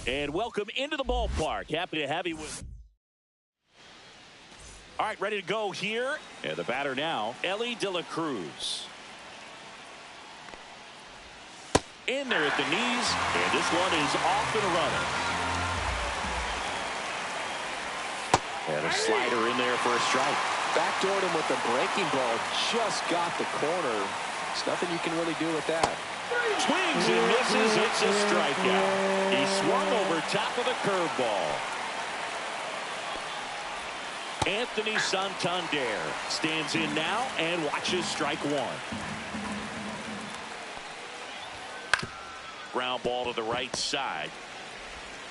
And welcome into the ballpark. Happy to have you with. All right, ready to go here. And the batter now, Ellie De La Cruz. In there at the knees, and this one is off and running. And a slider in there for a strike. Backdoored him with the breaking ball. Just got the corner. There's nothing you can really do with that. Swings and misses. It's a strikeout. He swung over top of the curveball. Anthony Santander stands in now and watches strike one. Ground ball to the right side.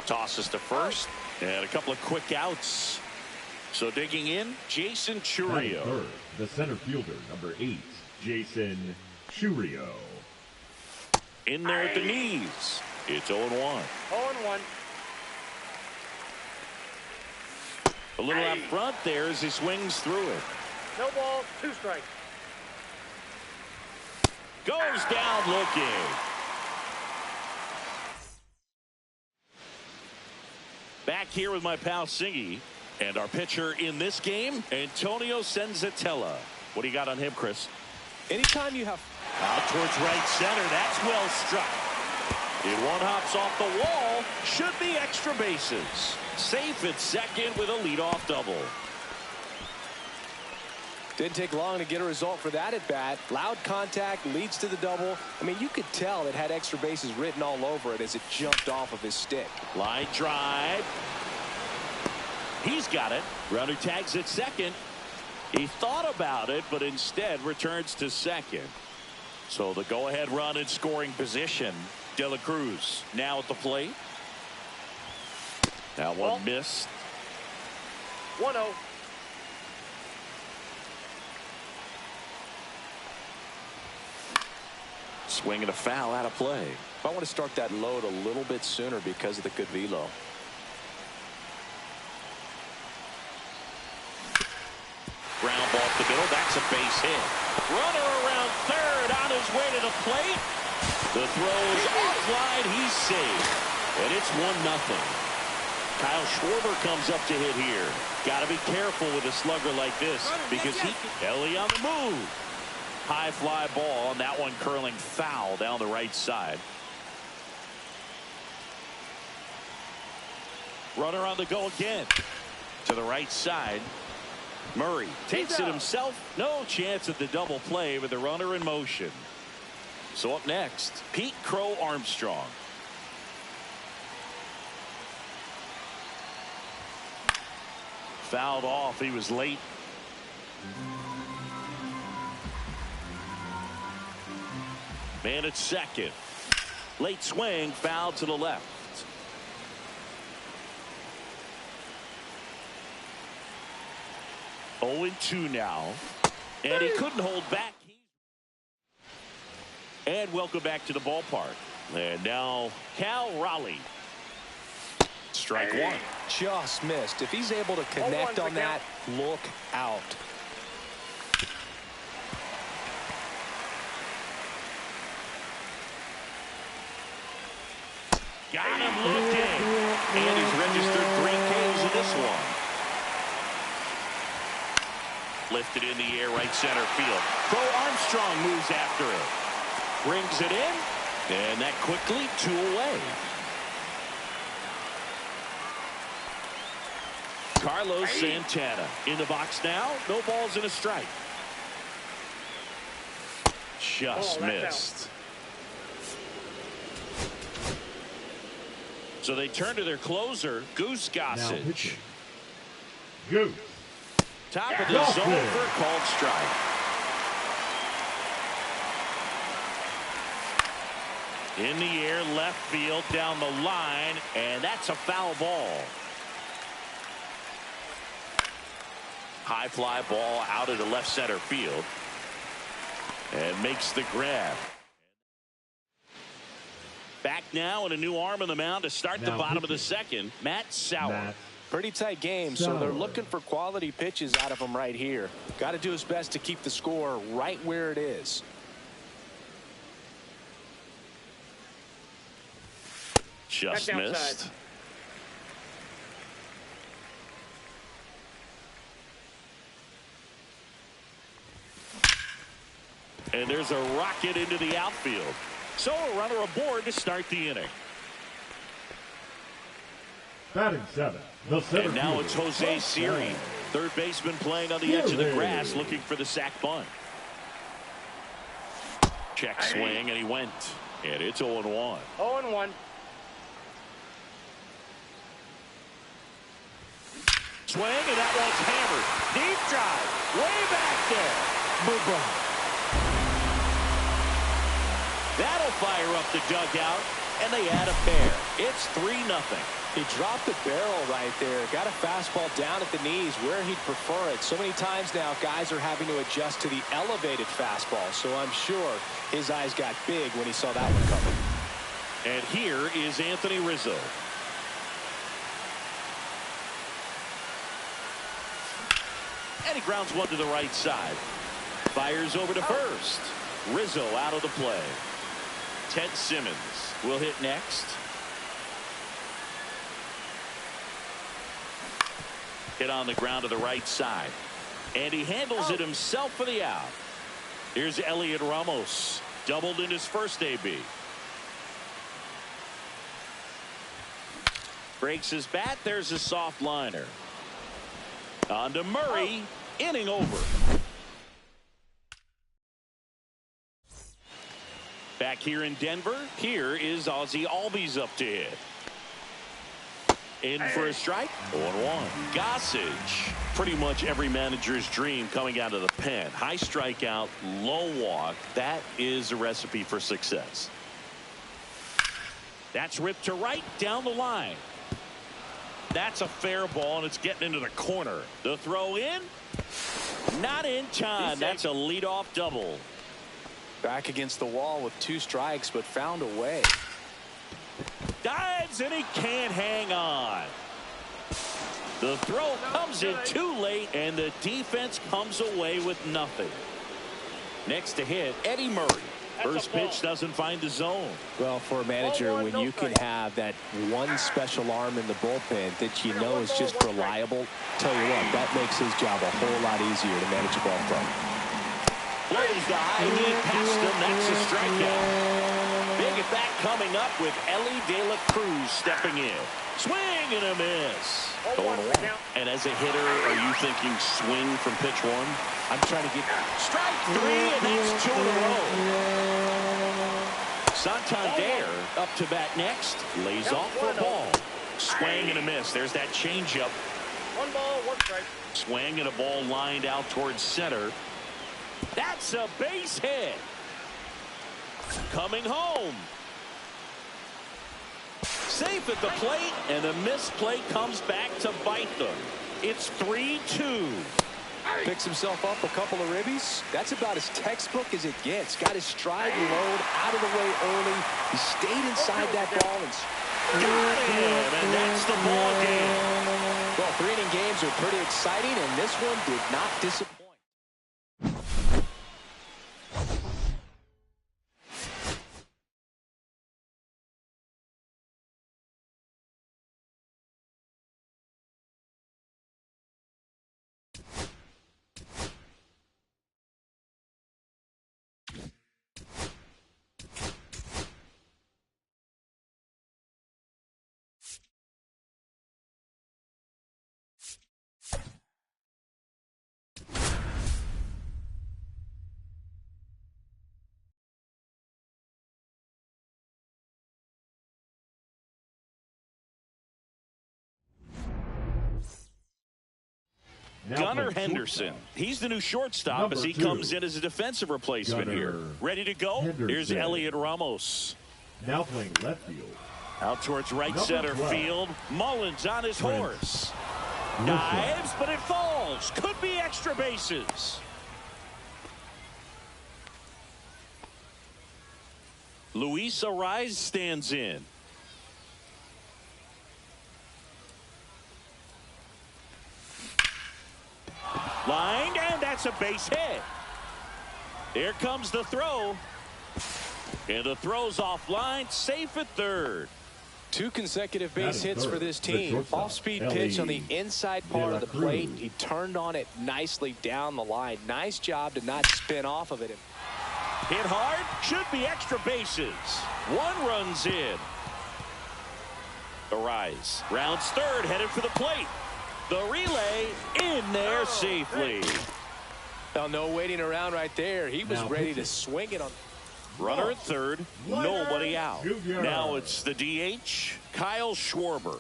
Tosses to first. And a couple of quick outs. So digging in, Jason Chourio. Third, the center fielder, number 8, Jason Chourio. In there at the knees. It's 0-1. 0-1. A little out front there as he swings through it. No ball, 2 strikes. Goes down looking. Back here with my pal Singy. And our pitcher in this game, Antonio Senzatella. What do you got on him, Chris? Anytime you have Out towards right center. That's well struck. It one hops off the wall. Should be extra bases. Safe at second with a leadoff double. Didn't take long to get a result for that at bat. Loud contact leads to the double. I mean, you could tell it had extra bases written all over it as it jumped off of his stick. Line drive. He's got it. Runner tags at second. He thought about it, but instead returns to second. So the go-ahead run in scoring position. De La Cruz now at the plate. That one missed. 1-0. Swing and a foul out of play. I want to start that load a little bit sooner because of the good velo. Ground ball up the middle. That's a base hit. Runner around third on his way to the plate. The throw is offline. He's safe. And it's 1-0. Kyle Schwarber comes up to hit here. Got to be careful with a slugger like this because Ellie on the move. High fly ball, and that one curling foul down the right side. Runner on the go again. To the right side. Murray takes it himself. No chance at the double play with the runner in motion. So up next, Pete Crow Armstrong. Fouled off. He was late. Man at second. Late swing, foul to the left. 0-2 now. And he couldn't hold back. And welcome back to the ballpark. And now Cal Raleigh. Strike one. Just missed. If he's able to connect on that, look out. Got him looking. And he's registered 3 Ks in this one. Lifted in the air, right center field. Crow Armstrong moves after it. Brings it in. And that quickly 2 away. Carlos Santana in the box now. No balls and a strike. Just missed. So they turn to their closer, Goose Gossage. Goose. Top of the zone for a called strike. In the air, left field, down the line, and that's a foul ball. High fly ball out of the left center field. And makes the grab. Back now and a new arm on the mound to start the bottom of the second. Matt Sauer. Pretty tight game, so they're looking for quality pitches out of him right here. Got to do his best to keep the score right where it is. Just missed. And there's a rocket into the outfield. So a runner aboard to start the inning. Batting seventh, the center And now fielder, it's Jose Siri, third baseman playing on the edge of the grass, looking for the sac bunt. Check swing, and he went. And it's 0-1. 0-1. Swing, and that one's hammered. Deep drive, way back there. Boom. That'll fire up the dugout, and they add a pair. It's 3-0. He dropped the barrel right there. Got a fastball down at the knees where he'd prefer it. So many times now guys are having to adjust to the elevated fastball. So I'm sure his eyes got big when he saw that one coming. And here is Anthony Rizzo. And he grounds one to the right side. Fires over to first. Rizzo out of the play. Ted Simmons will hit next. Hit on the ground to the right side. And he handles it himself for the out. Here's Elliot Ramos. Doubled in his first AB. Breaks his bat. There's a soft liner. On to Murray. Inning over. Back here in Denver, here is Ozzie Albies up to hit. In for a strike. 0-1. Gossage. Pretty much every manager's dream coming out of the pen. High strikeout, low walk. That is a recipe for success. That's ripped to right down the line. That's a fair ball, and it's getting into the corner. The throw in. Not in time. That's a leadoff double. Back against the wall with 2 strikes, but found a way. Dives, and he can't hang on. The throw comes in too late, and the defense comes away with nothing. Next to hit, Eddie Murray. First pitch doesn't find the zone. Well, for a manager, when you can have that one special arm in the bullpen that you know is just reliable, tell you what, that makes his job a whole lot easier to manage a ball from. Blows the high knee past him. That's a strikeout. Big at bat coming up with Ellie De La Cruz stepping in. Swing and a miss. 0-1. And as a hitter, are you thinking swing from pitch one? I'm trying to get strike 3, and that's 2 in a row. Santander up to bat next. Lays off for a ball. Swing and a miss. There's that changeup. 1 ball, 1 strike. Swing and a ball lined out towards center. That's a base hit. Coming home. Safe at the plate, and a missed play comes back to bite them. It's 3-2. Picks himself up a couple of ribbies. That's about as textbook as it gets. Got his stride load out of the way early. He stayed inside that ball and got him, and that's the ball game. Well, 3-inning games are pretty exciting, and this one did not disappoint. Gunnar Henderson. He's the new shortstop as he comes in as a defensive replacement here. Ready to go? Here's Elliot Ramos. Now playing left field. Out towards right Number center 12. field. Mullins on his Prince. horse. MOONSHOT. Dives, but it falls. Could be extra bases. Luis Ariz stands in. Lined, and that's a base hit. Here comes the throw. And the throw's offline, safe at third. 2 consecutive base hits for this The team. shortstop, Off-speed pitch on the inside part of the plate. Cruz. He turned on it nicely down the line. Nice job to not spin off of it. Hit hard, should be extra bases. 1 run's in. Arise, rounds third, headed for the plate. The relay in there safely. Well, no waiting around right there. He was Now ready pitching. to swing it on. Runner at third, nobody out. Junior. Now it's the DH, Kyle Schwarber.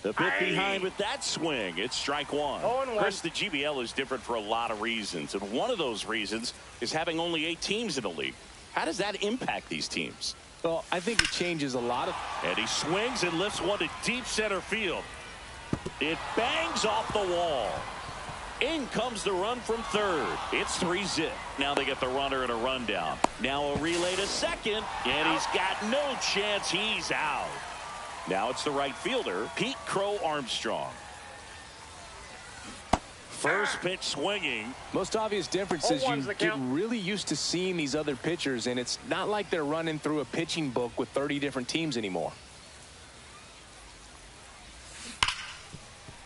The bit behind with that swing. It's strike 1. 0-1. Chris, the GBL is different for a lot of reasons, and one of those reasons is having only 8 teams in the league. How does that impact these teams? Well, I think it changes a lot of. And he swings and lifts one to deep center field. It bangs off the wall. In comes the run from third. It's 3-zip. Now they get the runner and a rundown. Now a relay to second, and he's got no chance. He's out. Now it's the right fielder, Pete Crow Armstrong. First pitch swinging. Most obvious difference is 0-1's you the get count. really used to seeing these other pitchers, and it's not like they're running through a pitching book with 30 different teams anymore.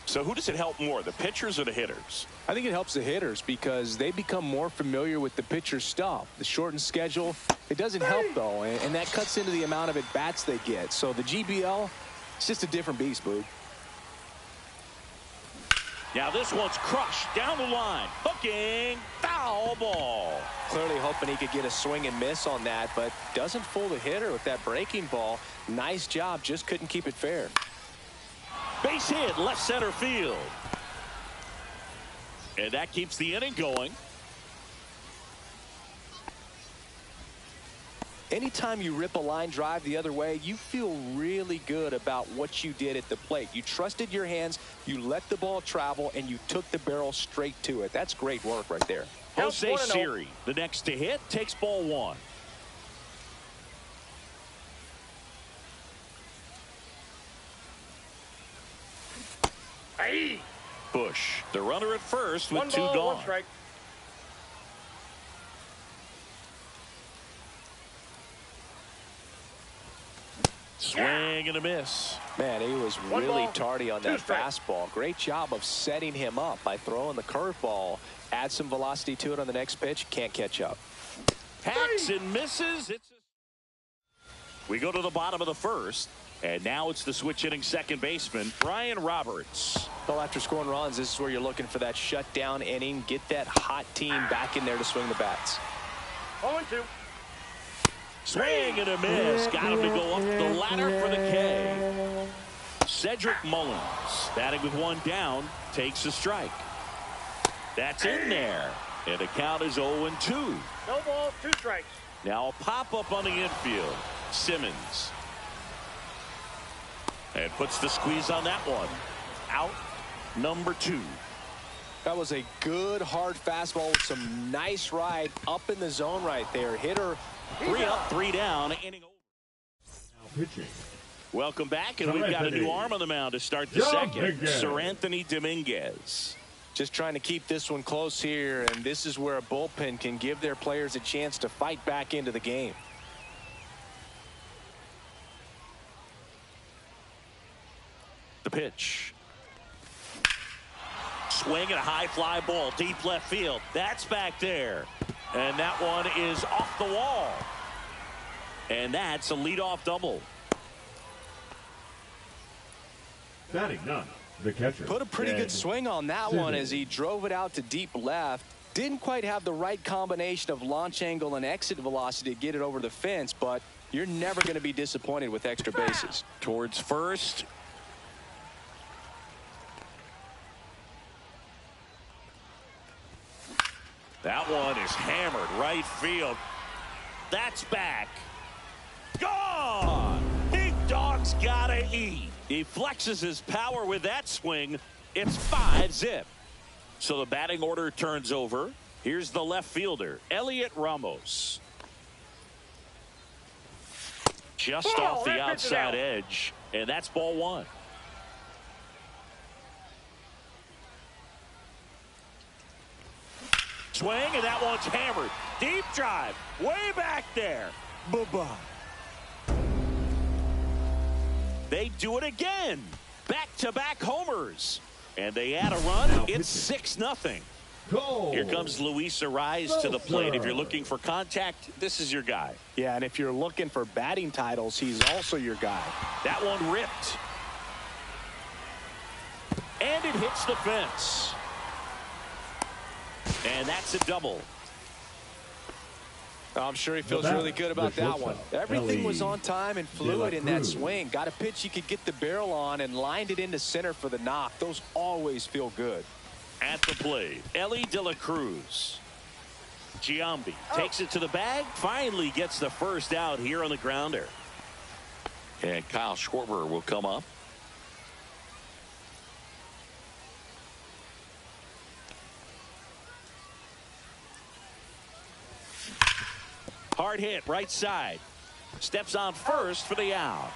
So who does it help more, the pitchers or the hitters? I think it helps the hitters because they become more familiar with the pitcher's stuff. The shortened schedule, it doesn't help, though, and that cuts into the amount of at-bats they get. So the GBL, it's just a different beast, Boog. Now this one's crushed down the line. Hooking, foul ball. Clearly hoping he could get a swing and miss on that, but doesn't fool the hitter with that breaking ball. Nice job, just couldn't keep it fair. Base hit, left center field. And that keeps the inning going. Anytime you rip a line drive the other way, you feel really good about what you did at the plate. You trusted your hands, you let the ball travel, and you took the barrel straight to it. That's great work right there. Jose 1-0. Siri, the next to hit, takes ball 1. Aye. Bush, the runner at first with 1 2 ball, gone. 1 strike. Swing and a miss. Man, he was 1 really ball, tardy on 2 that strikes. fastball. Great job of setting him up by throwing the curveball. Add some velocity to it on the next pitch. Can't catch up. Hacks and misses. We go to the bottom of the first. And now it's the switch hitting second baseman, Brian Roberts. Well, after scoring runs, this is where you're looking for that shutdown inning. Get that hot team back in there to swing the bats. 0-2. Swing and a miss. Got him to go up the ladder for the K. Cedric Mullins, batting with 1 down, takes a strike. That's in there. And the count is 0-2. No balls, 2 strikes. Now a pop-up on the infield. Simmons. And puts the squeeze on that one. Out number 2. That was a good hard fastball with some nice ride up in the zone right there. Hitter 3 up, 3 down. Inning over. Now pitching. Welcome back, and we've got a new arm on the mound to start the second. Dominguez. Sir Anthony Dominguez. just trying to keep this one close here, and this is where a bullpen can give their players a chance to fight back into the game. The pitch. Swing and a high fly ball deep left field. That's back there. And that one is off the wall. And that's a leadoff double. Batting none, the catcher. Put a pretty good swing on that one as he drove it out to deep left. Didn't quite have the right combination of launch angle and exit velocity to get it over the fence, but you're never going to be disappointed with extra bases. Towards first. That one is hammered right field. That's back. Gone. Big dog's gotta eat. He flexes his power with that swing. It's 5-zip. So the batting order turns over. Here's the left fielder, Elliot Ramos. Just off the outside edge, and that's ball one. Swing, and that one's hammered. Deep drive, way back there. Bye-bye. They do it again. Back-to-back homers. And they add a run. It's 6-0. Goal. Here comes Luis Ariz to the plate. If you're looking for contact, this is your guy. Yeah, and if you're looking for batting titles, he's also your guy. That one ripped. And it hits the fence. And that's a double. I'm sure he feels really good about that one. Everything was on time and fluid in that swing. Got a pitch he could get the barrel on and lined it into center for the knock. Those always feel good. At the plate, Ellie De La Cruz. Giambi takes it to the bag. Finally gets the first out here on the grounder. And Kyle Schwarber will come up. Hard hit right side. Steps on first for the out.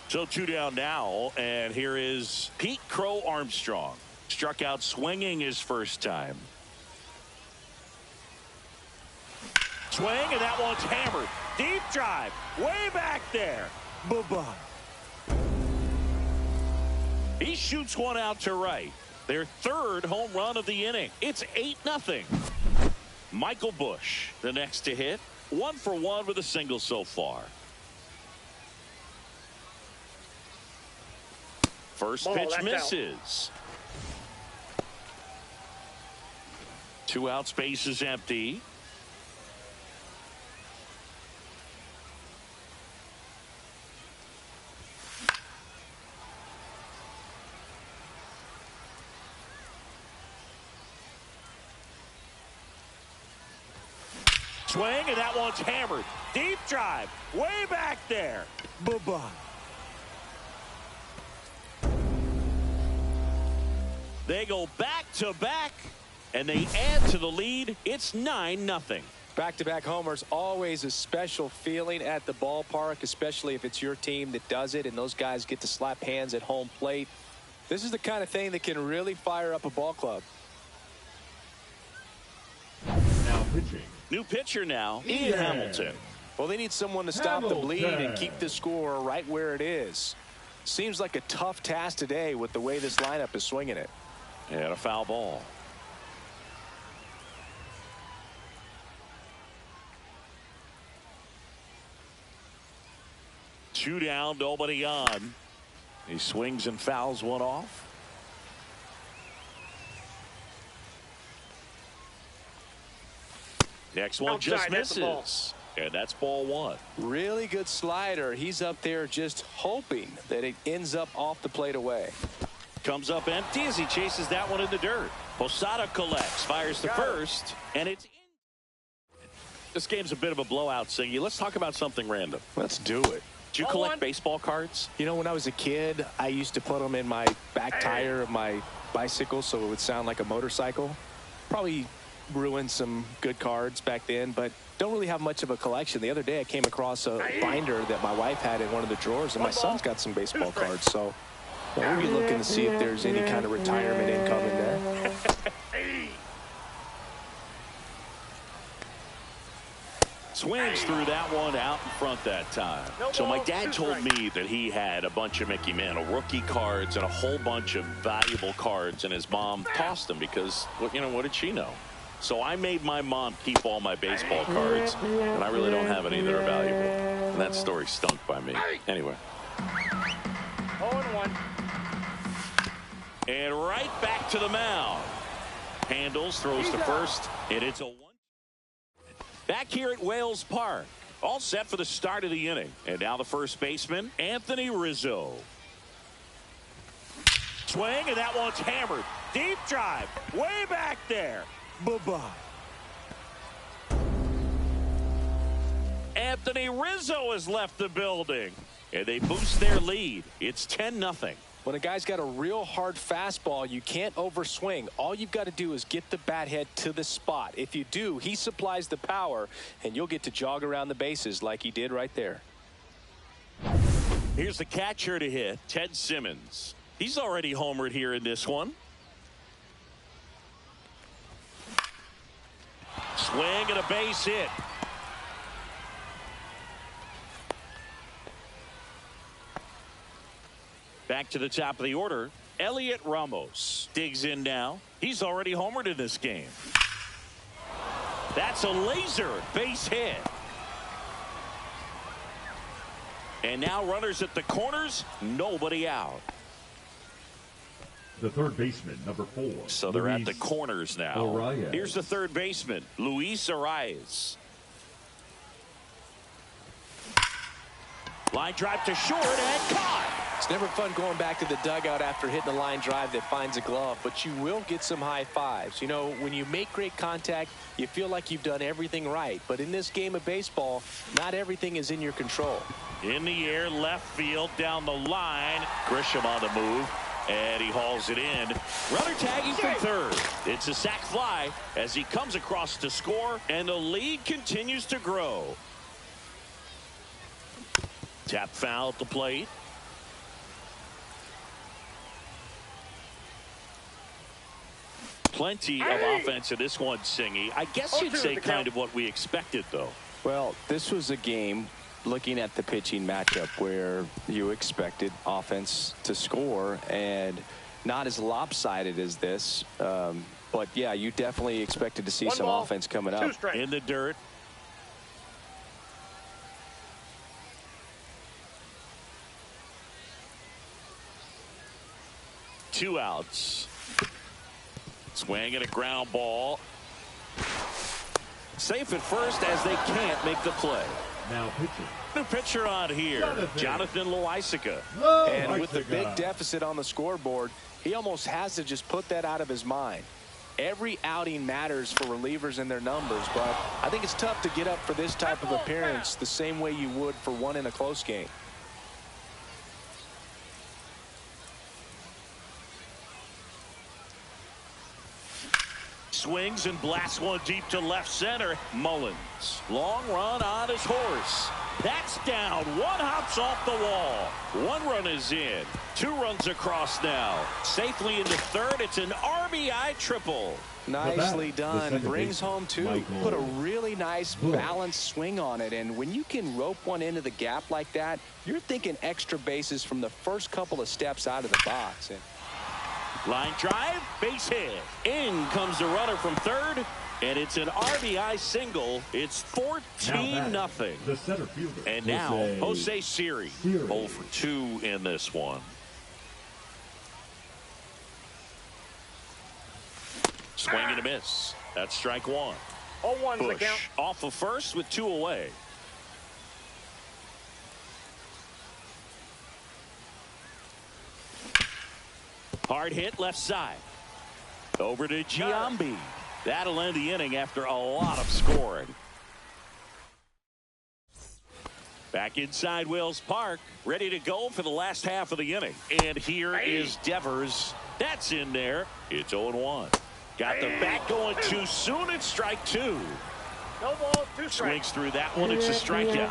So 2 down now, and here is Pete Crow Armstrong. Struck out swinging his first time. Swing, and that one's hammered. Deep drive, way back there. Bye-bye. He shoots one out to right. Their third home run of the inning. It's 8-0. Michael Busch, the next to hit. 1 for 1 with a single so far. First pitch misses. 2 out, space is empty. Swing, and that one's hammered. Deep drive, way back there. Bye-bye. They go back-to-back, and they add to the lead. It's 9-0. Back-to-back homers, always a special feeling at the ballpark, especially if it's your team that does it and those guys get to slap hands at home plate. This is the kind of thing that can really fire up a ball club. Now pitching. New pitcher now, Ian Hamilton. Well, they need someone to stop the bleed and keep the score right where it is. Seems like a tough task today with the way this lineup is swinging it. And a foul ball. Two down, nobody on. He swings and fouls one off. Next one just misses. And that's ball one. Really good slider. He's up there just hoping that it ends up off the plate away. Comes up empty as he chases that one in the dirt. Posada collects, fires to first, and it's in. This game's a bit of a blowout, Singy. Let's talk about something random. Let's do it. Do you collect baseball cards? You know, when I was a kid, I used to put them in my back tire of my bicycle so it would sound like a motorcycle. Probably ruined some good cards back then, but don't really have much of a collection. The other day I came across a binder that my wife had in one of the drawers, and my son's got some baseball cards, so we'll be looking to see if there's any kind of retirement income in there. Swings through that one out in front that time. So my dad told me that he had a bunch of Mickey Mantle rookie cards and a whole bunch of valuable cards, and his mom tossed them because, what did she know? So I made my mom keep all my baseball cards, and I really don't have any that are valuable. And that story stunk by me. Anyway. 0-1. And right back to the mound. Handles, throws to first, and it's a 1. Back here at Wales Park. All set for the start of the inning. And now the first baseman, Anthony Rizzo. Swing, and that one's hammered. Deep drive, way back there. Bye-bye. Anthony Rizzo has left the building, and they boost their lead. It's 10-0. When a guy's got a real hard fastball, you can't overswing. All you've got to do is get the bat head to the spot. If you do, he supplies the power, and you'll get to jog around the bases like he did right there. Here's the catcher to hit, Ted Simmons. He's already homered here in this one. Swing and a base hit. Back to the top of the order, Elliot Ramos digs in now. He's already homered in this game. That's a laser base hit. And now runners at the corners, nobody out. The third baseman, number 4. So they're at the corners now. Arias. Here's the third baseman, Luis Arias. Line drive to short and caught. It's never fun going back to the dugout after hitting a line drive that finds a glove, but you will get some high fives. You know, when you make great contact, you feel like you've done everything right. But in this game of baseball, not everything is in your control. In the air, left field, down the line. Grisham on the move, and he hauls it in. Runner tagging from third. It's a sac fly as he comes across to score, and the lead continues to grow. Tap foul at the plate. Plenty of offense in this one, Singy. I guess you'd say kind of what we expected, though. Well, this was a game, looking at the pitching matchup, where you expected offense to score, and not as lopsided as this. But, yeah, you definitely expected to see some offense coming up. In the dirt. Two outs. Swing and a ground ball. Safe at first as they can't make the play. Now pitching. New pitcher on here, Jonathan Loaisiga. And with the big deficit on the scoreboard, he almost has to just put that out of his mind. Every outing matters for relievers and their numbers, but I think it's tough to get up for this type of appearance the same way you would for one in a close game. Swings and blasts one deep to left center. Mullins. Long run on his horse. That's down. One hops off the wall. One run is in. Two runs across now. Safely into third. It's an RBI triple. Nicely done. Brings home two. Put a really nice balanced swing on it. And when you can rope one into the gap like that, you're thinking extra bases from the first couple of steps out of the box. And line drive, base hit. In comes the runner from third, and it's an RBI single. It's 14-0. The center fielder. And now Jose Siri. 0 for 2 in this one. Swing and a miss. That's strike one. 0-1's the Bush count. off of first with 2 away. Hard hit left side. Over to Giambi. That'll end the inning after a lot of scoring. Back inside Wills Park, ready to go for the last half of the inning. And here is Devers. That's in there. It's 0-1. Got the bat going too soon. It's strike 2. No balls, 2 strikes. Swings through that one. It's a strikeout.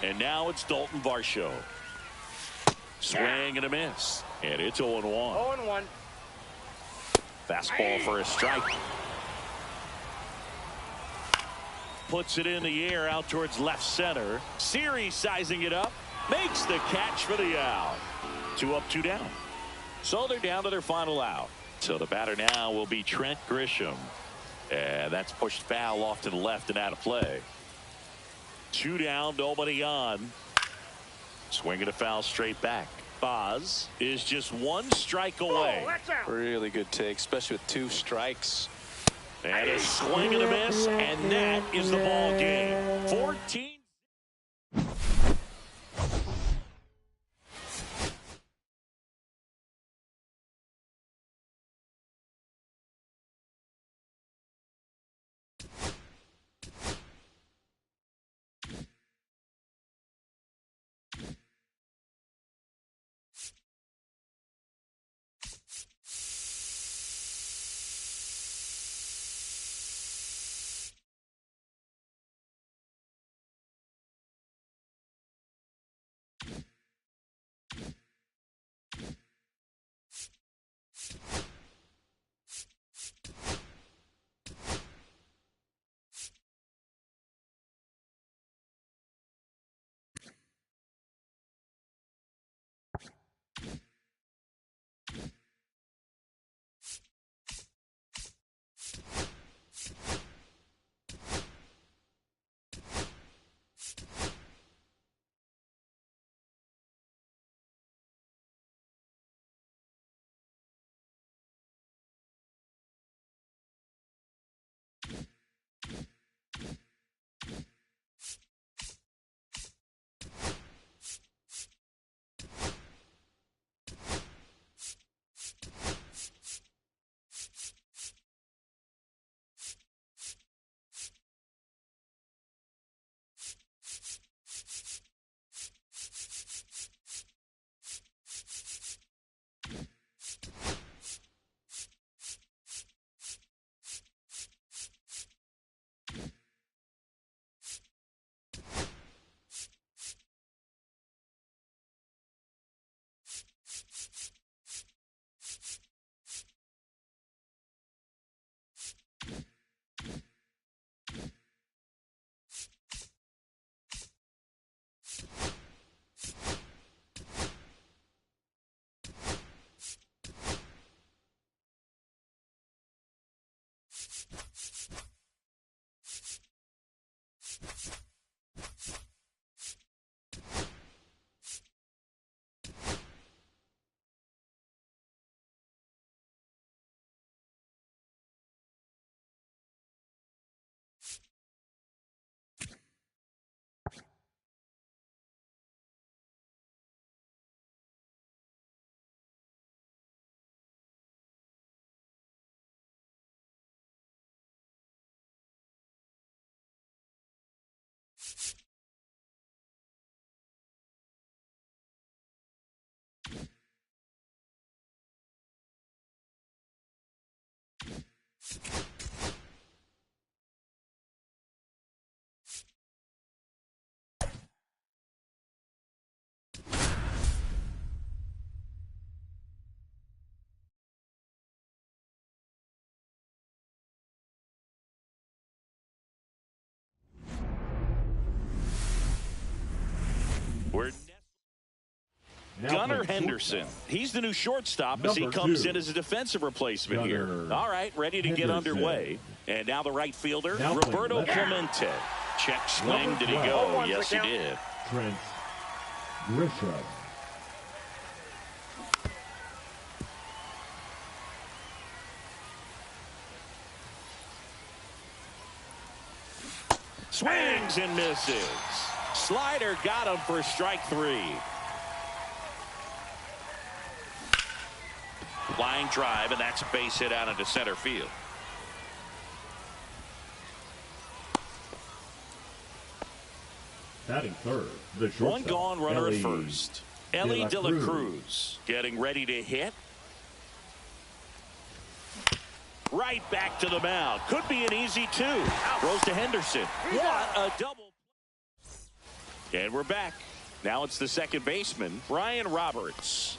And now it's Dalton Varsho. Swing and a miss. And it's 0-1. 0-1. Fastball for a strike. Puts it in the air out towards left center. Siri sizing it up. Makes the catch for the out. 2 up, 2 down. So they're down to their final out. So the batter now will be Trent Grisham. And that's pushed foul off to the left and out of play. 2 down, nobody on. Swinging a foul straight back. Boz is just 1 strike away. Oh, that's out. really good take, especially with 2 strikes. And a swing and a miss, and that is the ball game. 14. Gunnar Henderson. He's the new shortstop as he comes in as a defensive replacement here. All right, ready to get underway. And now the right fielder, Roberto Clemente. Check swing. Did he go? Yes, he did. Trent Grisham. Swings and misses. Slider got him for strike 3. Flying drive, and that's a base hit out into center field. Batting third, the shortstop. One gone, runner at first. Ellie De La Cruz getting ready to hit. Right back to the mound. Could be an easy 2. Throws to Henderson. What a double. And we're back. Now it's the second baseman, Brian Roberts.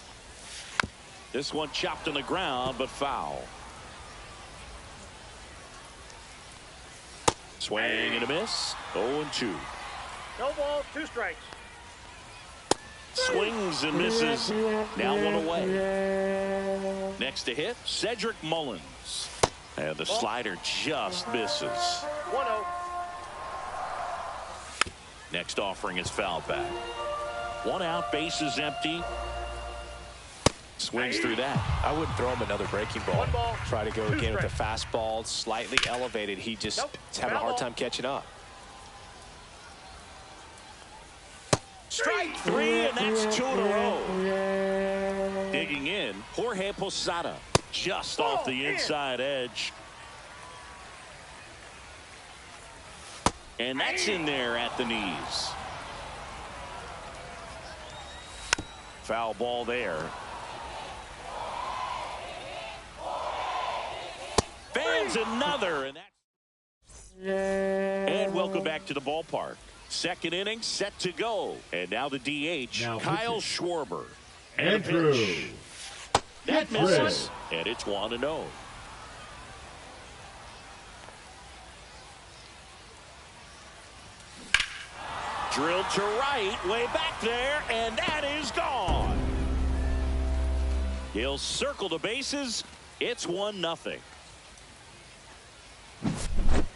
This one chopped on the ground, but foul. Swing and a miss. 0-2. No ball, 2 strikes. Swings and misses. Now 1 away. Next to hit, Cedric Mullins. And the slider just misses. 1-0. Next offering is fouled back. 1 out, bases empty. Swings through that. I wouldn't throw him another breaking ball. 1 ball. Try to go again with the fastball, slightly elevated. He just is having a hard time catching up. Strike 3, and that's 2 in a row. Digging in, Jorge Posada. Just off the inside edge. And that's in there at the knees. Foul ball there. Fans another, and welcome back to the ballpark. Second inning set to go, and now the DH, Kyle Schwarber. Andrew. That misses, and it's 1-0. Drilled to right, way back there, and that is gone. He'll circle the bases. It's 1-0.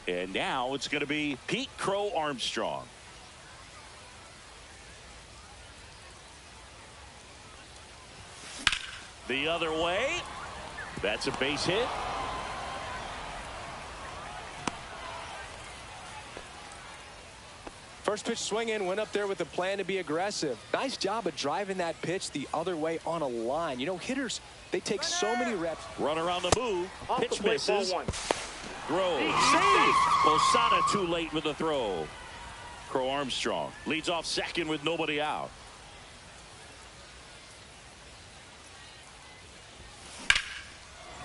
And now it's going to be Pete Crow Armstrong. The other way. That's a base hit. First pitch swing in, went up there with a plan to be aggressive. Nice job of driving that pitch the other way on a line. You know, hitters, they take so many reps. Runner on the move. Off Pitch the plate, misses. ball 1. Throws. Safe. Posada too late with the throw. Crow Armstrong leads off second with nobody out.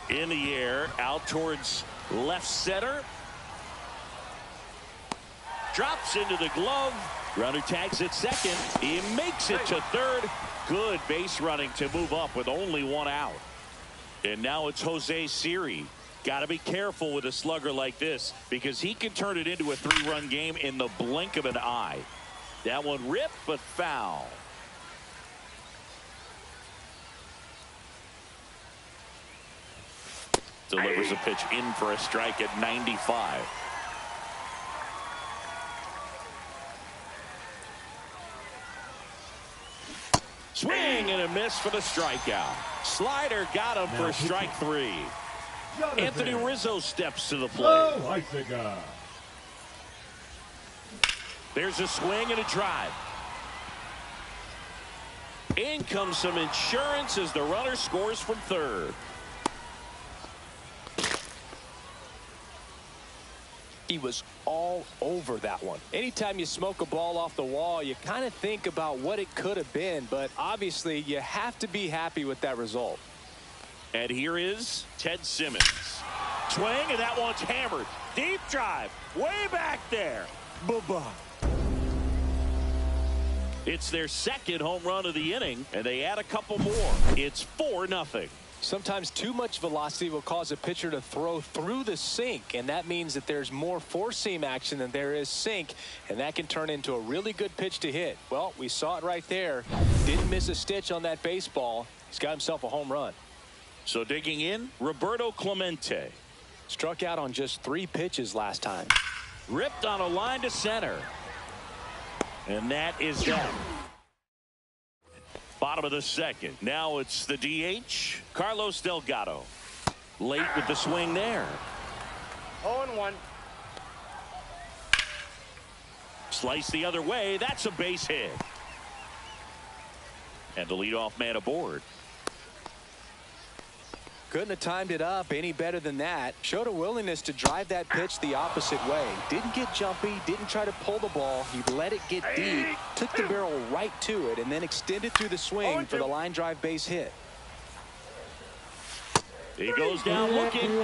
In the air, out towards left center. Drops into the glove. Runner tags at second. He makes it to third. Good base running to move up with only 1 out. And now it's Jose Siri. Got to be careful with a slugger like this because he can turn it into a 3-run game in the blink of an eye. That one ripped, but foul. Delivers a pitch in for a strike at 95. Swing and a miss for the strikeout. Slider got him for strike 3. Anthony Rizzo steps to the plate. There's a swing and a drive. In comes some insurance as the runner scores from third. He was all over that one. Anytime you smoke a ball off the wall, you kind of think about what it could have been, but obviously you have to be happy with that result. And here is Ted Simmons. Swing, and that one's hammered. Deep drive, way back there. Bye-bye. It's their second home run of the inning, and they add a couple more. It's 4-0. Sometimes too much velocity will cause a pitcher to throw through the sink, and that means that there's more four-seam action than there is sink, and that can turn into a really good pitch to hit. Well, we saw it right there. Didn't miss a stitch on that baseball. He's got himself a home run. So digging in, Roberto Clemente. Struck out on just 3 pitches last time. Ripped on a line to center. And that is that. Bottom of the second. Now it's the DH, Carlos Delgado. Late with the swing there. 0-1. Slice the other way. That's a base hit. And the leadoff man aboard. Couldn't have timed it up any better than that. Showed a willingness to drive that pitch the opposite way. Didn't get jumpy, didn't try to pull the ball. He let it get deep, took the barrel right to it, and then extended through the swing for the line drive base hit. He goes down looking.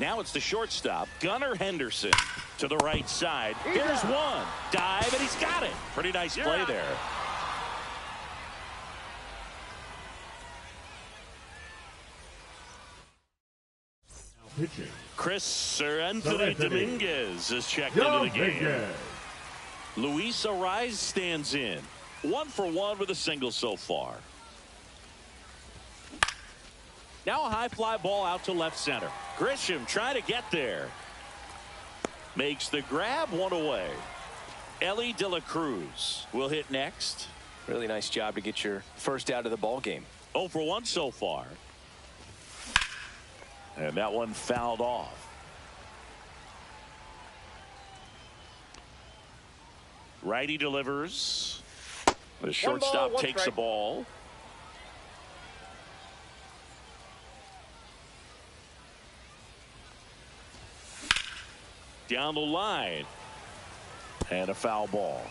Now it's the shortstop, Gunnar Henderson, to the right side. Here's one. Dive, and he's got it. Pretty nice play there. Pitching. Anthony Dominguez is checked into the game. Luis Ariz stands in. 1 for 1 with a single so far. Now a high fly ball out to left center. Grisham trying to get there. Makes the grab, 1 away. Ellie De La Cruz will hit next. Really nice job to get your first out of the ball game. 0 for 1 so far. And that one fouled off. Righty delivers. The shortstop takes the ball. Down the line. And a foul ball.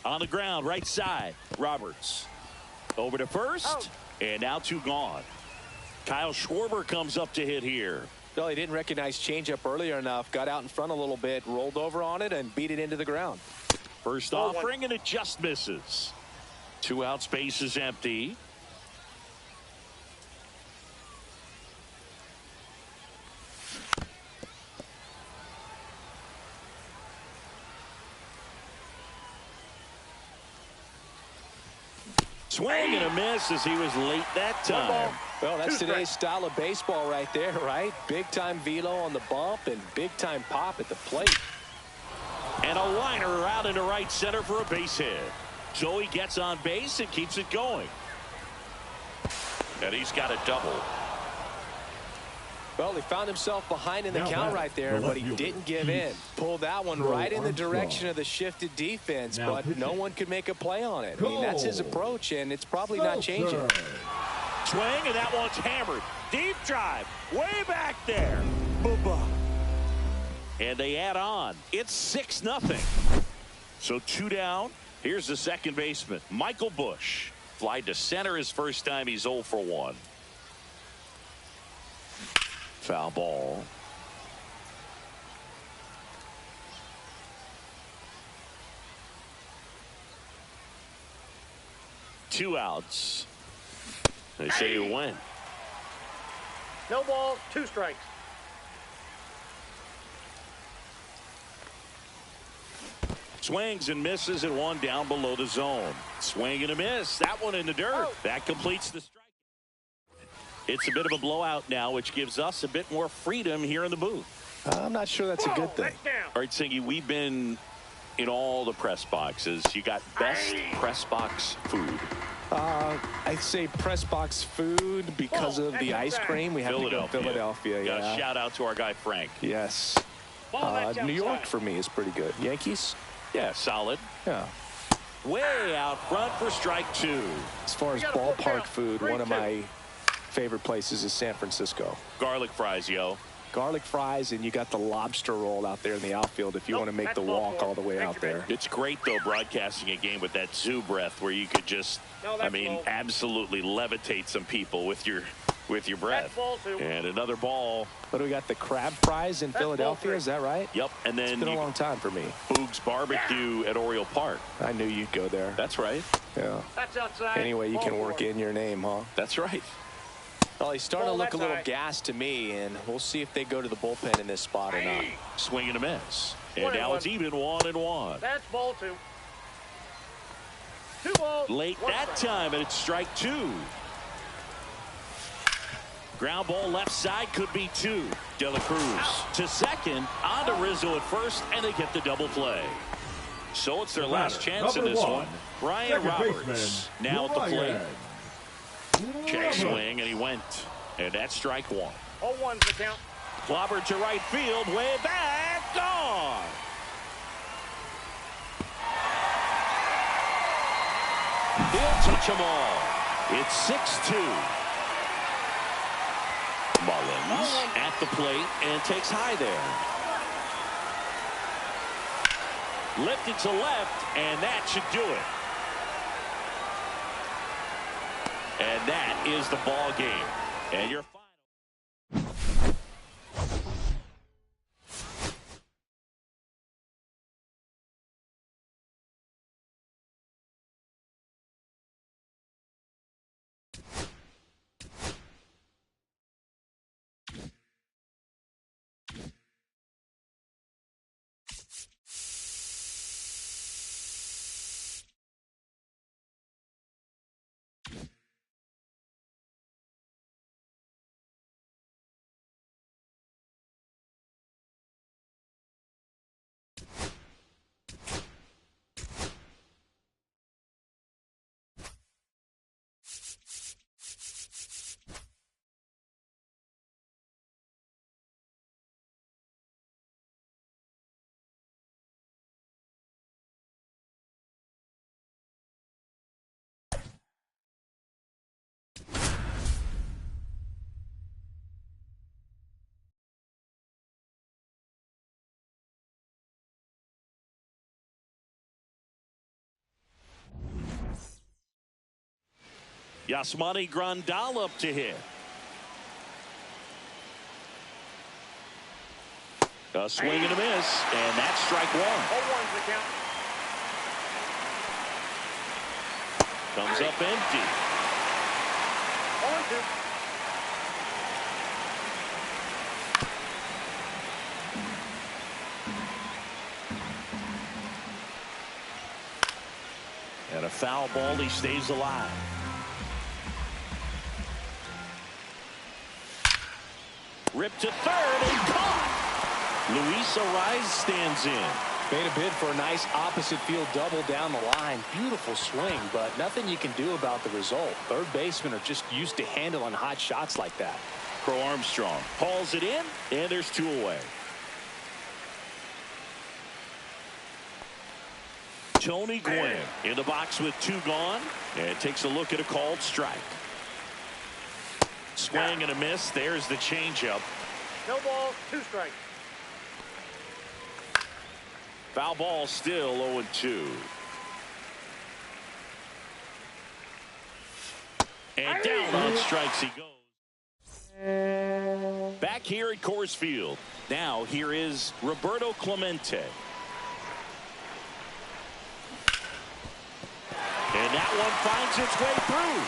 On the ground, right side. Roberts. Over to first. And now 2 gone. Kyle Schwarber comes up to hit here. Well, he didn't recognize changeup earlier enough. Got out in front a little bit, rolled over on it, and beat it into the ground. First offering, and it just misses. 2 out, space is empty. Swing and a miss as he was late that time. Well, that's today's style of baseball right there, right? Big-time velo on the bump and big-time pop at the plate. And a liner out into right center for a base hit. So he gets on base and keeps it going. And he's got a double. Well, he found himself behind in the count right there, but he didn't give in. Pulled that one right in the direction of the shifted defense, but no one could make a play on it. I mean, that's his approach, and it's probably not changing. Swing, and that one's hammered. Deep drive, way back there. Bye-bye. And they add on. It's 6-0. So 2 down. Here's the second baseman, Michael Busch. Flied to center his first time. He's 0 for 1. Foul ball. Two outs. They say you win. No balls, 2 strikes. Swings and misses and one down below the zone. Swing and a miss. That one in the dirt. That completes the strike. It's a bit of a blowout now, which gives us a bit more freedom here in the booth. I'm not sure that's a good thing. All right, Singy, we've been in all the press boxes. You got best press box food. I'd say press box food because of the ice cream. We have to go Philadelphia. Got Yeah. a shout out to our guy Frank. Yes. New York for me is pretty good. Yankees? Yeah, solid. Yeah. Way out front for strike two. As far as ballpark food, one of my favorite places is San Francisco. Garlic fries, yo. Garlic fries, and you got the lobster roll out there in the outfield if you want to make the walk all the way out there. It's great, though, broadcasting a game with that zoo breath where you could just, absolutely levitate some people with your breath. And another ball. What do we got? The crab fries in Philadelphia, is that right? Yep. And then it's been a long time for me. Boog's Barbecue at Oriole Park. I knew you'd go there. That's right. Yeah. That's outside. Anyway, you can work in your name, huh? That's right. Well, he's starting to look a little gassed to me, and we'll see if they go to the bullpen in this spot or not. Swing and a miss. And now it's even 1-1. That's ball two. 2 balls. Late that time, and it's strike two. Ground ball left side could be two. De La Cruz to second, on to Rizzo at first, and they get the double play. So it's their last chance in this one. Ryan Roberts now at the plate. Check swing, and he went. And that's strike one. 0-1's the count. Clobbered to right field, way back, gone. He'll touch them all. It's 6-2. Mullins at the plate and takes high there. Lifted to left, and that should do it. And that is the ball game. And your final. Yasmani Grandal up to hit. A swing and a miss, and that's strike one. 0-1's the count. Comes up empty. 0-2. And a foul ball, he stays alive. Ripped to third and caught. Luis Ariz stands in. Made a bid for a nice opposite field double down the line. Beautiful swing, but nothing you can do about the result. Third basemen are just used to handling hot shots like that. Crow Armstrong hauls it in, and there's two away. Tony Gwynn in the box with two gone, and takes a look at a called strike. Swing and a miss. There's the changeup. No ball, 2 strikes. Foul ball, still 0-2. And down on strikes he goes. Back here at Coors Field. Now here is Roberto Clemente. And that one finds its way through.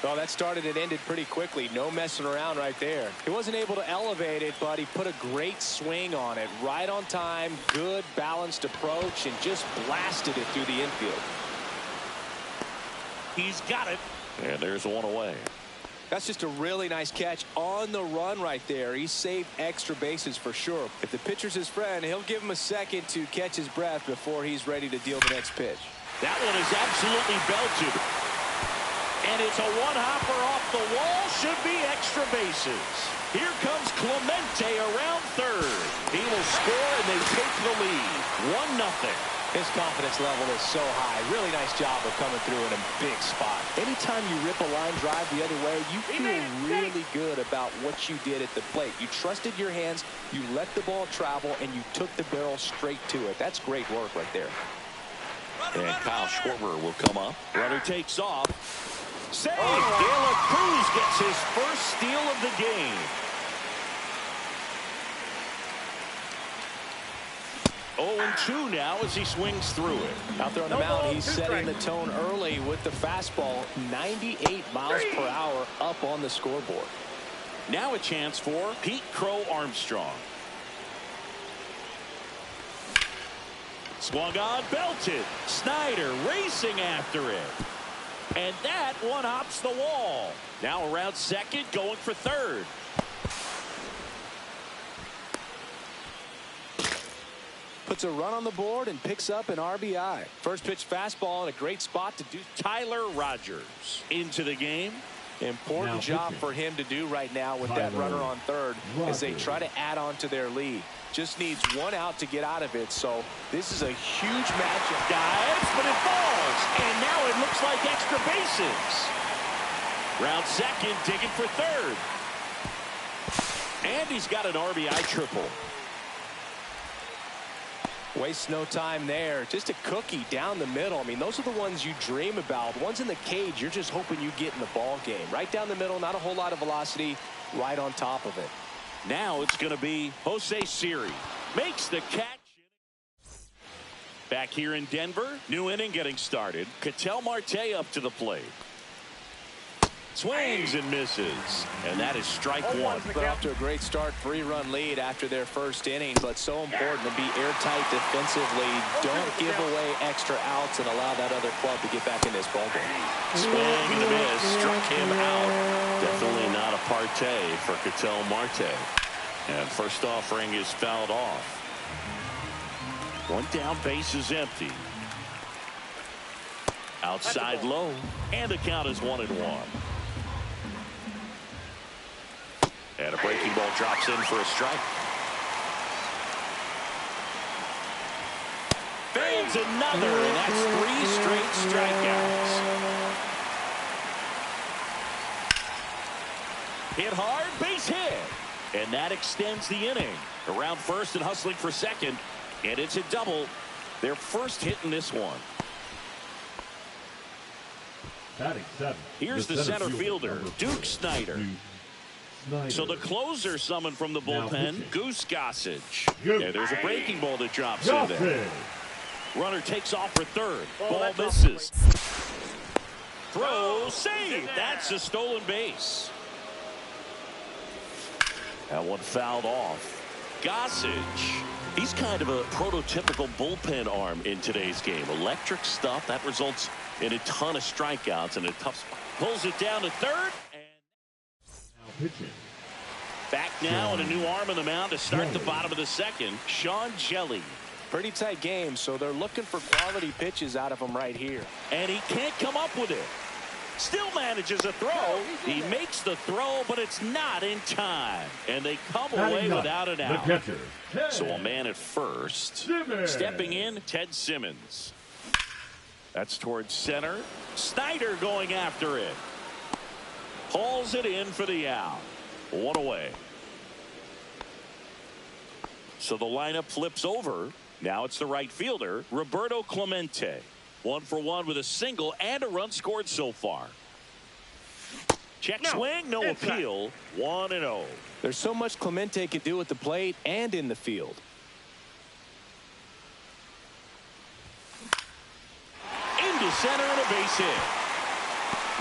Well, that started and ended pretty quickly. No messing around right there. He wasn't able to elevate it, but he put a great swing on it. Right on time, good balanced approach, and just blasted it through the infield. He's got it. And there's one away. That's just a really nice catch on the run right there. He saved extra bases for sure. If the pitcher's his friend, he'll give him a second to catch his breath before he's ready to deal the next pitch. That one is absolutely belted. And it's a one-hopper off the wall. Should be extra bases. Here comes Clemente around third. He will score, and they take the lead. 1-0. His confidence level is so high. Really nice job of coming through in a big spot. Anytime you rip a line drive the other way, you feel really good about what you did at the plate. You trusted your hands, you let the ball travel, and you took the barrel straight to it. That's great work right there. And Kyle Schwarber will come up. Runner takes off. Save! De La Cruz gets his first steal of the game. 0-2 now as he swings through it. Out there on the mound, he's setting the tone early with the fastball. 98 miles per hour up on the scoreboard. Now a chance for Pete Crow Armstrong. Swung on, belted. Snyder racing after it. And that one hops the wall. Now around second, going for third. Puts a run on the board and picks up an RBI. First pitch fastball in a great spot to do. Tyler Rogers into the game. Important job for him to do right now with that runner on third as they try to add on to their lead. Just needs one out to get out of it. So this is a huge matchup. Dives, but it falls. And now it looks like extra bases. Round second, digging for third. And he's got an RBI triple. Wastes no time there. Just a cookie down the middle. I mean, those are the ones you dream about. Ones in the cage, you're just hoping you get in the ball game. Right down the middle, not a whole lot of velocity, right on top of it. Now it's going to be Jose Siri. Makes the catch. Back here in Denver, new inning getting started. Ketel Marte up to the plate. Swings and misses. And that is strike one. But off to a great start, 3-run lead after their first innings. But so important to be airtight defensively. Don't give away extra outs and allow that other club to get back in this ball game. Swing and a miss. Struck him out. Definitely not a partay for Ketel Marte. And first offering is fouled off. One down, base is empty. Outside low. And the count is 1-1. And a breaking ball drops in for a strike. Fades another, and that's 3 straight strikeouts. Hit hard, base hit. And that extends the inning. Around first and hustling for second. And it's a double. Their first hit in this one. Here's the center fielder, Duke Snyder. So the closer summoned from the bullpen, Goose Gossage. And there's a breaking ball that drops in there. Runner takes off for third. Ball misses. Throw, save. That's a stolen base. That one fouled off. Gossage. He's kind of a prototypical bullpen arm in today's game. Electric stuff that results in a ton of strikeouts and a tough spot. Pulls it down to third. Back now and a new arm on the mound to start the bottom of the second. Sean Jelly. Pretty tight game, so they're looking for quality pitches out of him right here. And he can't come up with it. Still manages a throw. He makes the throw, but it's not in time. And they come away without an out. So a man at first. Stepping in, Ted Simmons. That's towards center. Snyder going after it. Hauls it in for the out. One away. So the lineup flips over. Now it's the right fielder, Roberto Clemente. 1 for 1 with a single and a run scored so far. Check swing, no appeal. 1-0. There's so much Clemente could do at the plate and in the field. Into center and a base hit.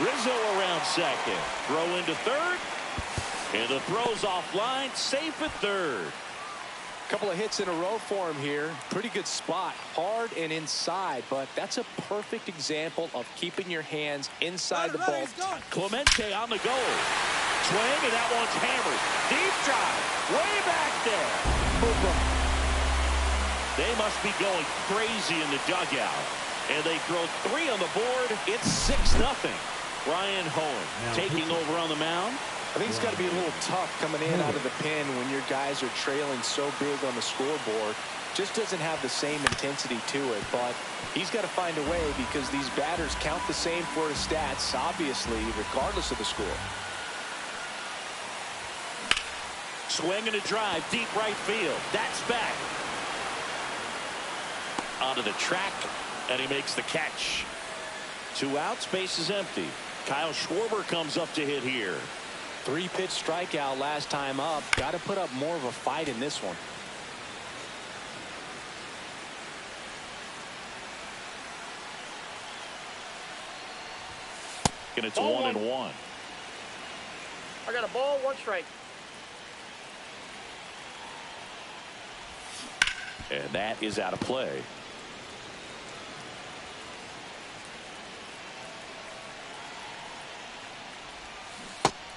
Rizzo around second. Throw into third. And the throw's offline. Safe at third. Couple of hits in a row for him here. Pretty good spot. Hard and inside, but that's a perfect example of keeping your hands inside the ball. Clemente on the go. Swing, and that one's hammered. Deep drive. Way back there. They must be going crazy in the dugout. And they throw 3 on the board. It's 6-0. Ryan Hoen taking over on the mound. I think it's got to be a little tough coming in out of the pen when your guys are trailing so big on the scoreboard. Just doesn't have the same intensity to it, but he's got to find a way because these batters count the same for his stats, obviously, regardless of the score. Swing and a drive, deep right field. That's back. Onto the track, and he makes the catch. 2 outs, base is empty. Kyle Schwarber comes up to hit here. 3-pitch strikeout last time up. Got to put up more of a fight in this one. And it's 1-1. I got a ball, 1 strike. And that is out of play.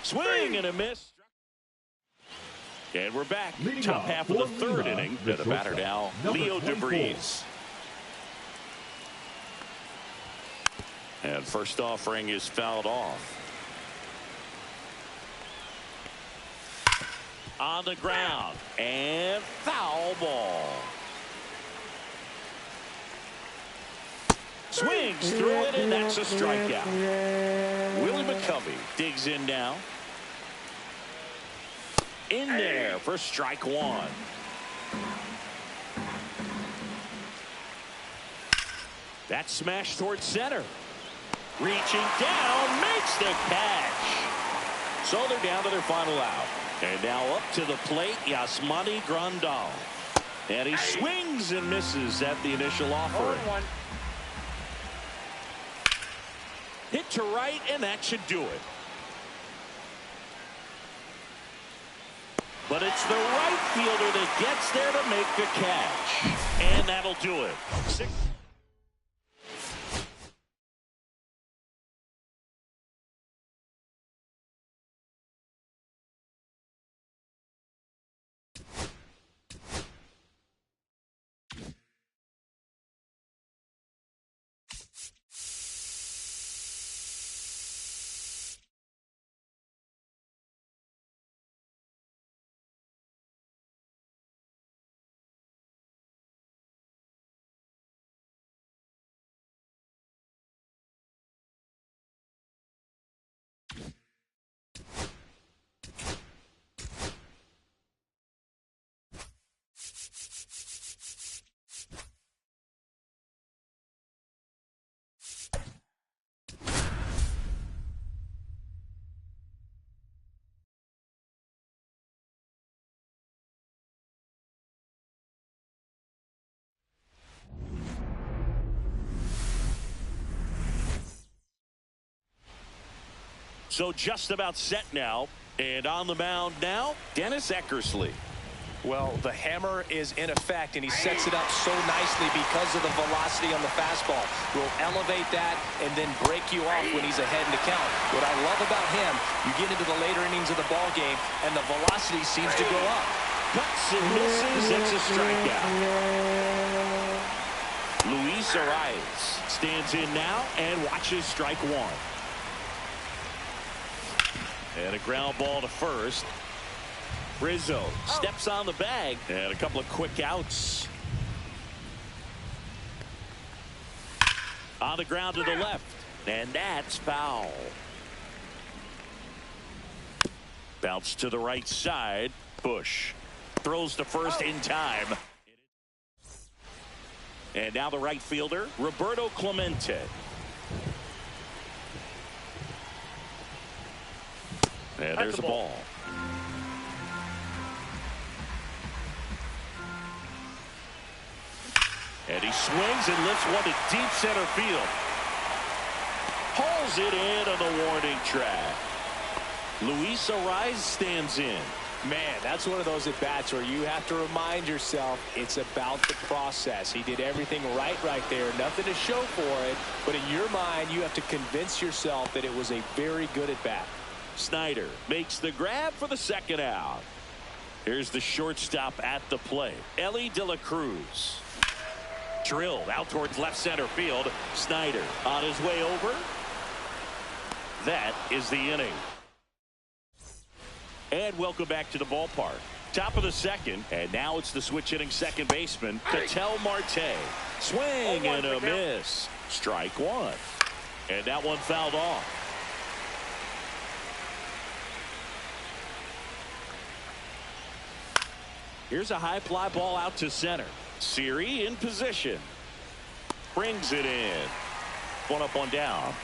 Swing and a miss. And we're back. Top half of the 3rd inning. The batter now, Leo DeVries. And first offering is fouled off. On the ground. And foul ball. Swings through it, and that's a strikeout. Willie McCovey digs in now. In there for strike 1. That smash towards center. Reaching down, makes the catch. So they're down to their final out. And now up to the plate, Yasmani Grandal. And he swings and misses at the initial offering. 0-1. Hit to right, and that should do it. But it's the right fielder that gets there to make the catch. And that'll do it. 6. So just about set now. And on the mound now, Dennis Eckersley. Well, the hammer is in effect, and he sets it up so nicely because of the velocity on the fastball. Will elevate that and then break you off when he's ahead in the count. What I love about him, you get into the later innings of the ball game, and the velocity seems to go up. Cuts and misses. It's a strikeout. Luis Arias stands in now and watches strike 1. And a ground ball to first. Rizzo steps on the bag, and a couple of quick outs. On the ground to the left, and that's foul. Bounce to the right side. Bush throws to first in time. And now the right fielder, Roberto Clemente. And there's a ball. And he swings and lifts one to deep center field. Hauls Fires it in on the warning track. Luis Ariz stands in. Man, that's one of those at-bats where you have to remind yourself it's about the process. He did everything right there. Nothing to show for it. But in your mind, you have to convince yourself that it was a very good at-bat. Snyder makes the grab for the second out. Here's the shortstop at the plate, Ellie De La Cruz. Drilled out towards left center field. Snyder on his way over. That is the inning. And welcome back to the ballpark. Top of the second, and now it's the switch hitting second baseman, Ketel Marte. Swing and a miss. Strike one. And that one fouled off. Here's a high fly ball out to center. Siri in position. Brings it in. One up, one down.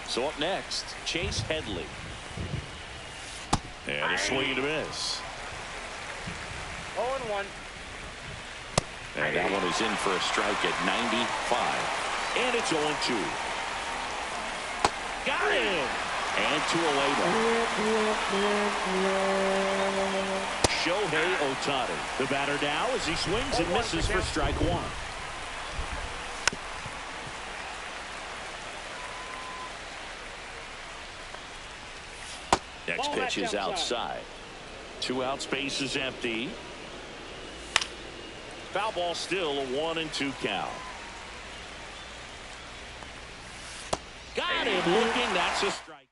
So up next, Chase Headley. And a swing and a miss. 0-1. And that one is in for a strike at 95. And it's 0-2. Got him. And 2 away now. Shohei Ohtani, the batter now as he swings and misses for strike one. Next pitch is outside. 2 outs, base is empty. Foul ball, still a 1-2 count. Got him looking. That's a strike.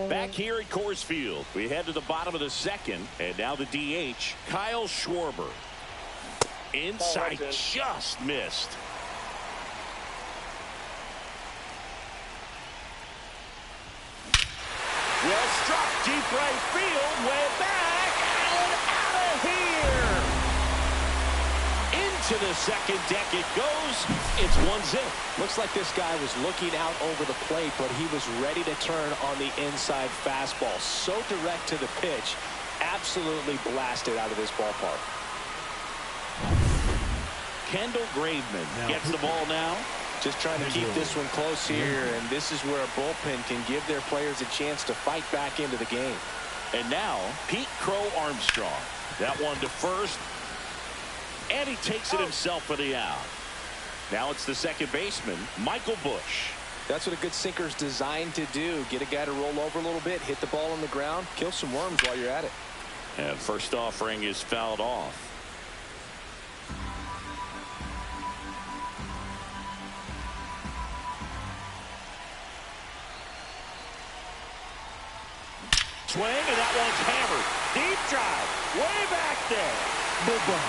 Back here at Coors Field, we head to the bottom of the second, and now the DH, Kyle Schwarber. Inside, just missed. Well struck, deep right field, way back, and out of here. Into the second deck it goes. It's 1-0. Looks like this guy was looking out over the plate, but he was ready to turn on the inside fastball. So direct to the pitch. Absolutely blasted out of this ballpark. Kendall Graveman gets the ball now. Just trying to keep this one close here, and this is where a bullpen can give their players a chance to fight back into the game. And now, Pete Crow Armstrong. That one to first. And he takes it himself for the out. Now it's the second baseman, Michael Busch. That's what a good sinker's designed to do. Get a guy to roll over a little bit, hit the ball on the ground, kill some worms while you're at it. And first offering is fouled off. Swing, and that one's hammered. Deep drive, way back there. Boom.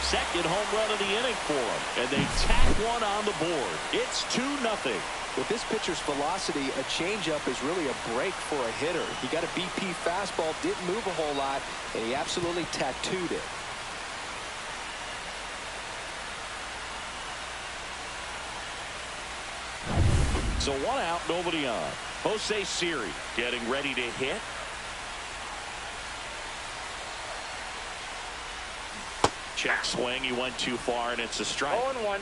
Second home run of the inning for them, and they tack one on the board. It's 2-0. With this pitcher's velocity, a changeup is really a break for a hitter. He got a BP fastball, didn't move a whole lot, and he absolutely tattooed it. So 1 out, nobody on. Jose Siri getting ready to hit. Check swing. He went too far, and it's a strike. 0-1.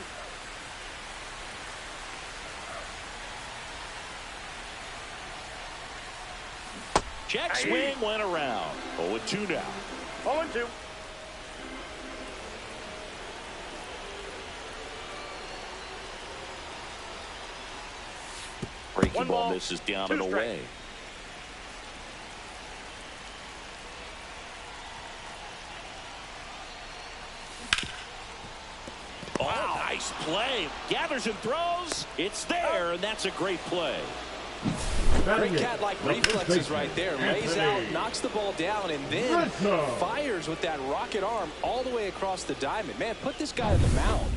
Check swing went around. 0-2 now. 0-2. Breaking ball misses down and away. Oh, nice play. Gathers and throws. It's there, and that's a great play. Great cat-like reflexes right there. Lays out, knocks the ball down, and then fires with that rocket arm all the way across the diamond. Man, put this guy on the mound.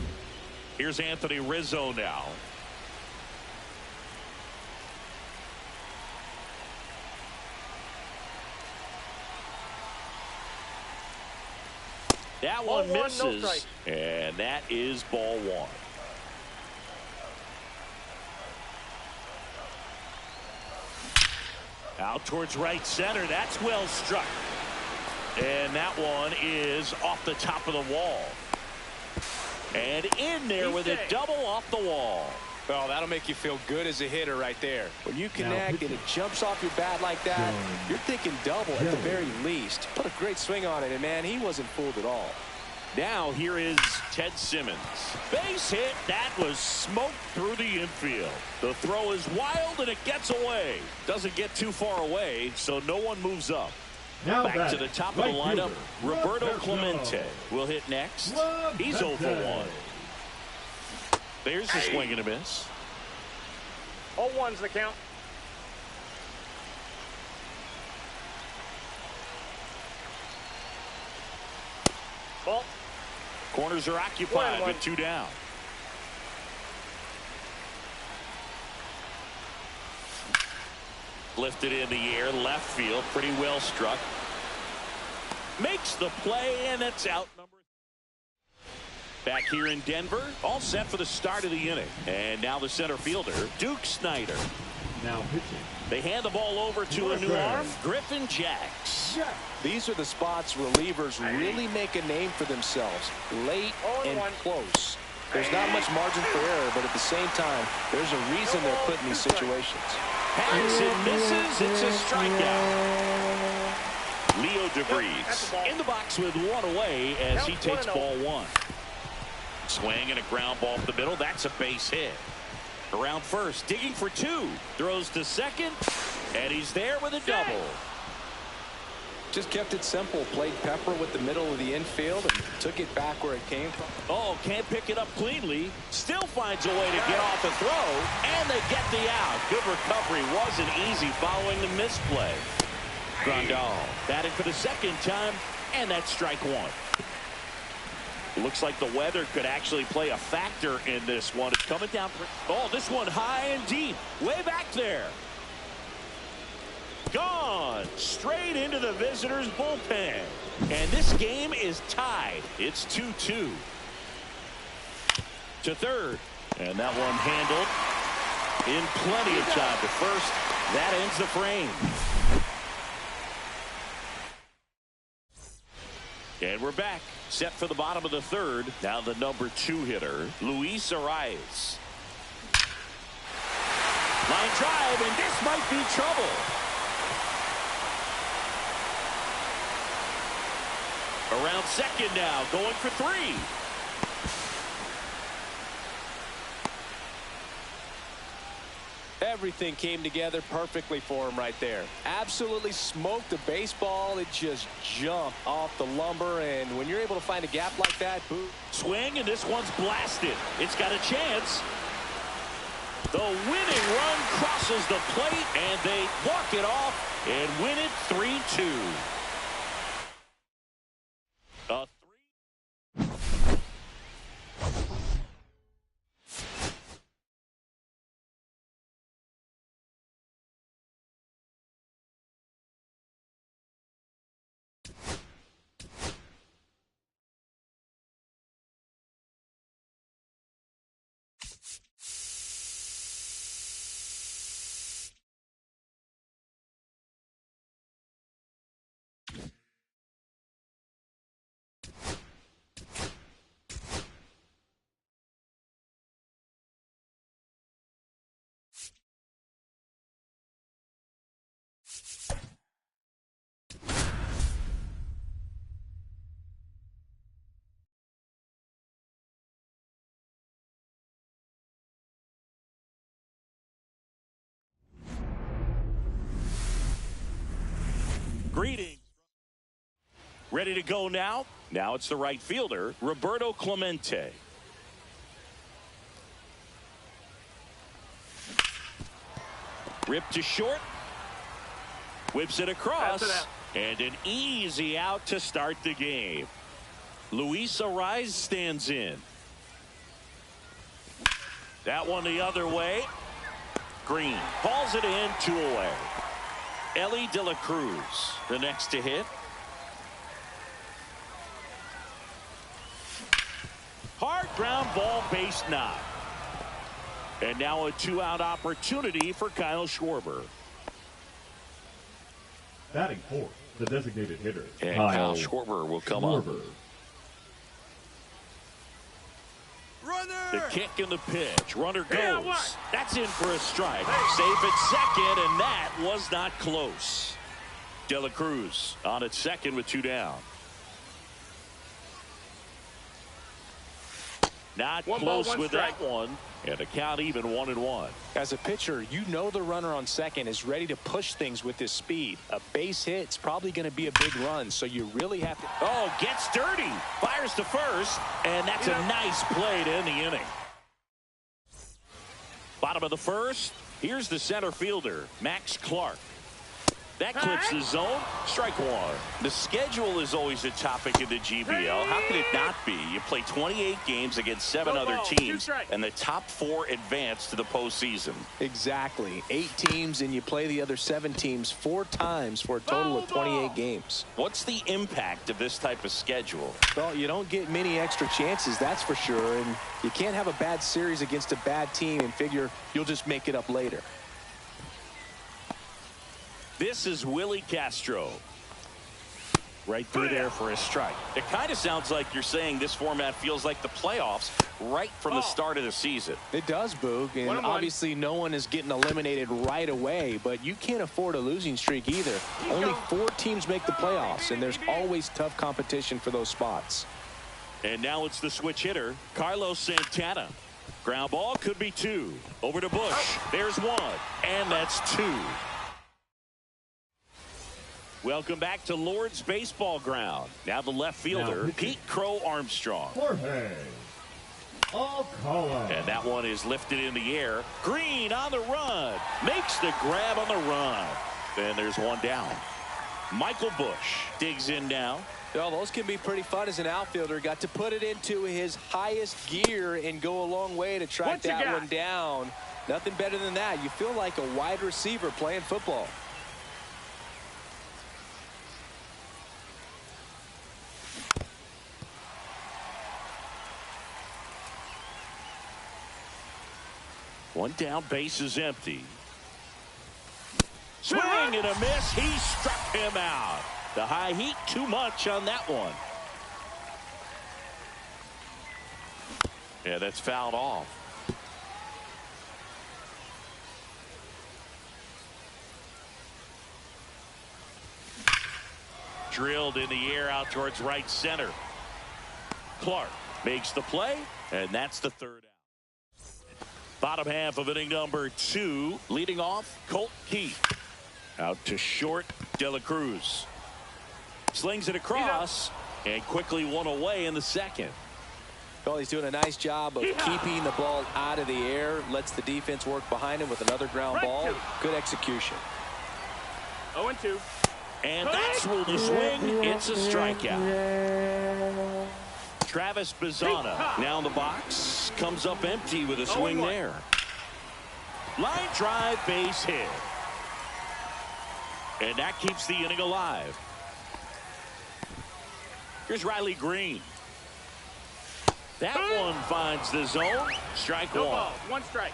Here's Anthony Rizzo now. That one misses, no, and that is ball one. Out towards right center. That's well struck. And that one is off the top of the wall. And in there with a double off the wall. Well, that'll make you feel good as a hitter right there. When you connect and it jumps off your bat like that, you're thinking double at the very least. Put a great swing on it, and man, he wasn't fooled at all. Now here is Ted Simmons. Base hit. That was smoked through the infield. The throw is wild, and it gets away. Doesn't get too far away, so no one moves up. Now back to the top of the lineup. Roberto Clemente will hit next. He's 0 for 1. There's the swing and a miss. 0-1's the count. Ball. Corners are occupied with 2 down. Lifted in the air, left field, pretty well struck. Makes the play, and it's out. Back here in Denver, all set for the start of the inning. And now the center fielder, Duke Snyder. Now pitching. They hand the ball over to a new arm, Griffin Jacks. These are the spots relievers really make a name for themselves, late and close. There's not much margin for error, but at the same time, there's a reason they're put in these situations. Hangs and misses. It's a strikeout. Leo DeVries in the box with 1 away as he takes ball 1. Swing and a ground ball up the middle. That's a base hit. Around first, digging for 2. Throws to second, and he's there with a double. Just kept it simple. Played pepper with the middle of the infield and took it back where it came from. Oh, can't pick it up cleanly. Still finds a way to get off the throw, and they get the out. Good recovery. Wasn't easy following the misplay. Grandal batting for the second time, and that's strike 1. Looks like the weather could actually play a factor in this one. It's coming down. Oh, this one high and deep. Way back there. Gone. Straight into the visitors' bullpen. And this game is tied. It's 2-2. To third. And that one handled in plenty of time to first. That ends the frame. And we're back. Set for the bottom of the third. Now the number 2 hitter, Luis Arraez. Line drive, and this might be trouble. Around second now, going for 3. Everything came together perfectly for him right there. Absolutely smoked the baseball. It just jumped off the lumber, and when you're able to find a gap like that, boom. Swing, and this one's blasted. It's got a chance. The winning run crosses the plate, and they walk it off and win it 3-2. A 3. Greetings. Ready to go now? Now it's the right fielder, Roberto Clemente. Ripped to short. Whips it across. And an easy out to start the game. Luis Arraez stands in. That one the other way. Green hauls it in, 2 away. Ellie De La Cruz, the next to hit. Hard ground ball, base knock. And now a 2-out opportunity for Kyle Schwarber. Batting 4th, the designated hitter. And Kyle Schwarber will come up. The kick and the pitch. Runner goes. That's in for a strike. Safe at second, and that was not close. De La Cruz on at second with 2 down. Not close with that one. And the count even 1-1. As a pitcher, you know the runner on second is ready to push things with his speed. A base hit's probably going to be a big run, so you really have to. Oh, gets dirty. Fires to first, and that's a nice play to end the inning. Bottom of the first, here's the center fielder, Max Clark. That clips the zone. Strike one. The schedule is always a topic in the GBL. How could it not be? You play 28 games against 7 other teams, and the top 4 advance to the postseason. Exactly. 8 teams, and you play the other 7 teams 4 times for a total of 28 games. What's the impact of this type of schedule? Well, you don't get many extra chances, that's for sure, and you can't have a bad series against a bad team and figure you'll just make it up later. This is Willie Castro. Right through there for a strike. It kind of sounds like you're saying this format feels like the playoffs right from the start of the season. It does, Boog, and obviously no one is getting eliminated right away, but you can't afford a losing streak either. Only 4 teams make the playoffs, and there's always tough competition for those spots. And now it's the switch hitter, Carlos Santana. Ground ball could be 2. Over to Bush. There's 1, and that's 2. Welcome back to Lord's Baseball Ground. Now the left fielder, Pete Crow Armstrong. Jorge Alcala. And that one is lifted in the air. Green on the run. Makes the grab on the run. Then there's 1 down. Michael Bush digs in now. Well, those can be pretty fun as an outfielder. Got to put it into his highest gear and go a long way to track that one down. Nothing better than that. You feel like a wide receiver playing football. One down, base is empty. Swing and a miss. He struck him out. The high heat, too much on that one. Yeah, that's fouled off. Drilled in the air out towards right center. Clark makes the play, and that's the 3rd out. Bottom half of inning number 2. Leading off, Colt Keith. Out to short, De La Cruz. Slings it across, and quickly 1 away in the second. Well, he's doing a nice job of keeping the ball out of the air. Lets the defense work behind him with another ground ball. Good execution. 0-2. And that's ruled the swing. It's a strikeout. Travis Bazzana now in the box. Comes up empty with a swing there. Line drive, base hit. And that keeps the inning alive. Here's Riley Green. That one finds the zone. Strike 1. 1 strike.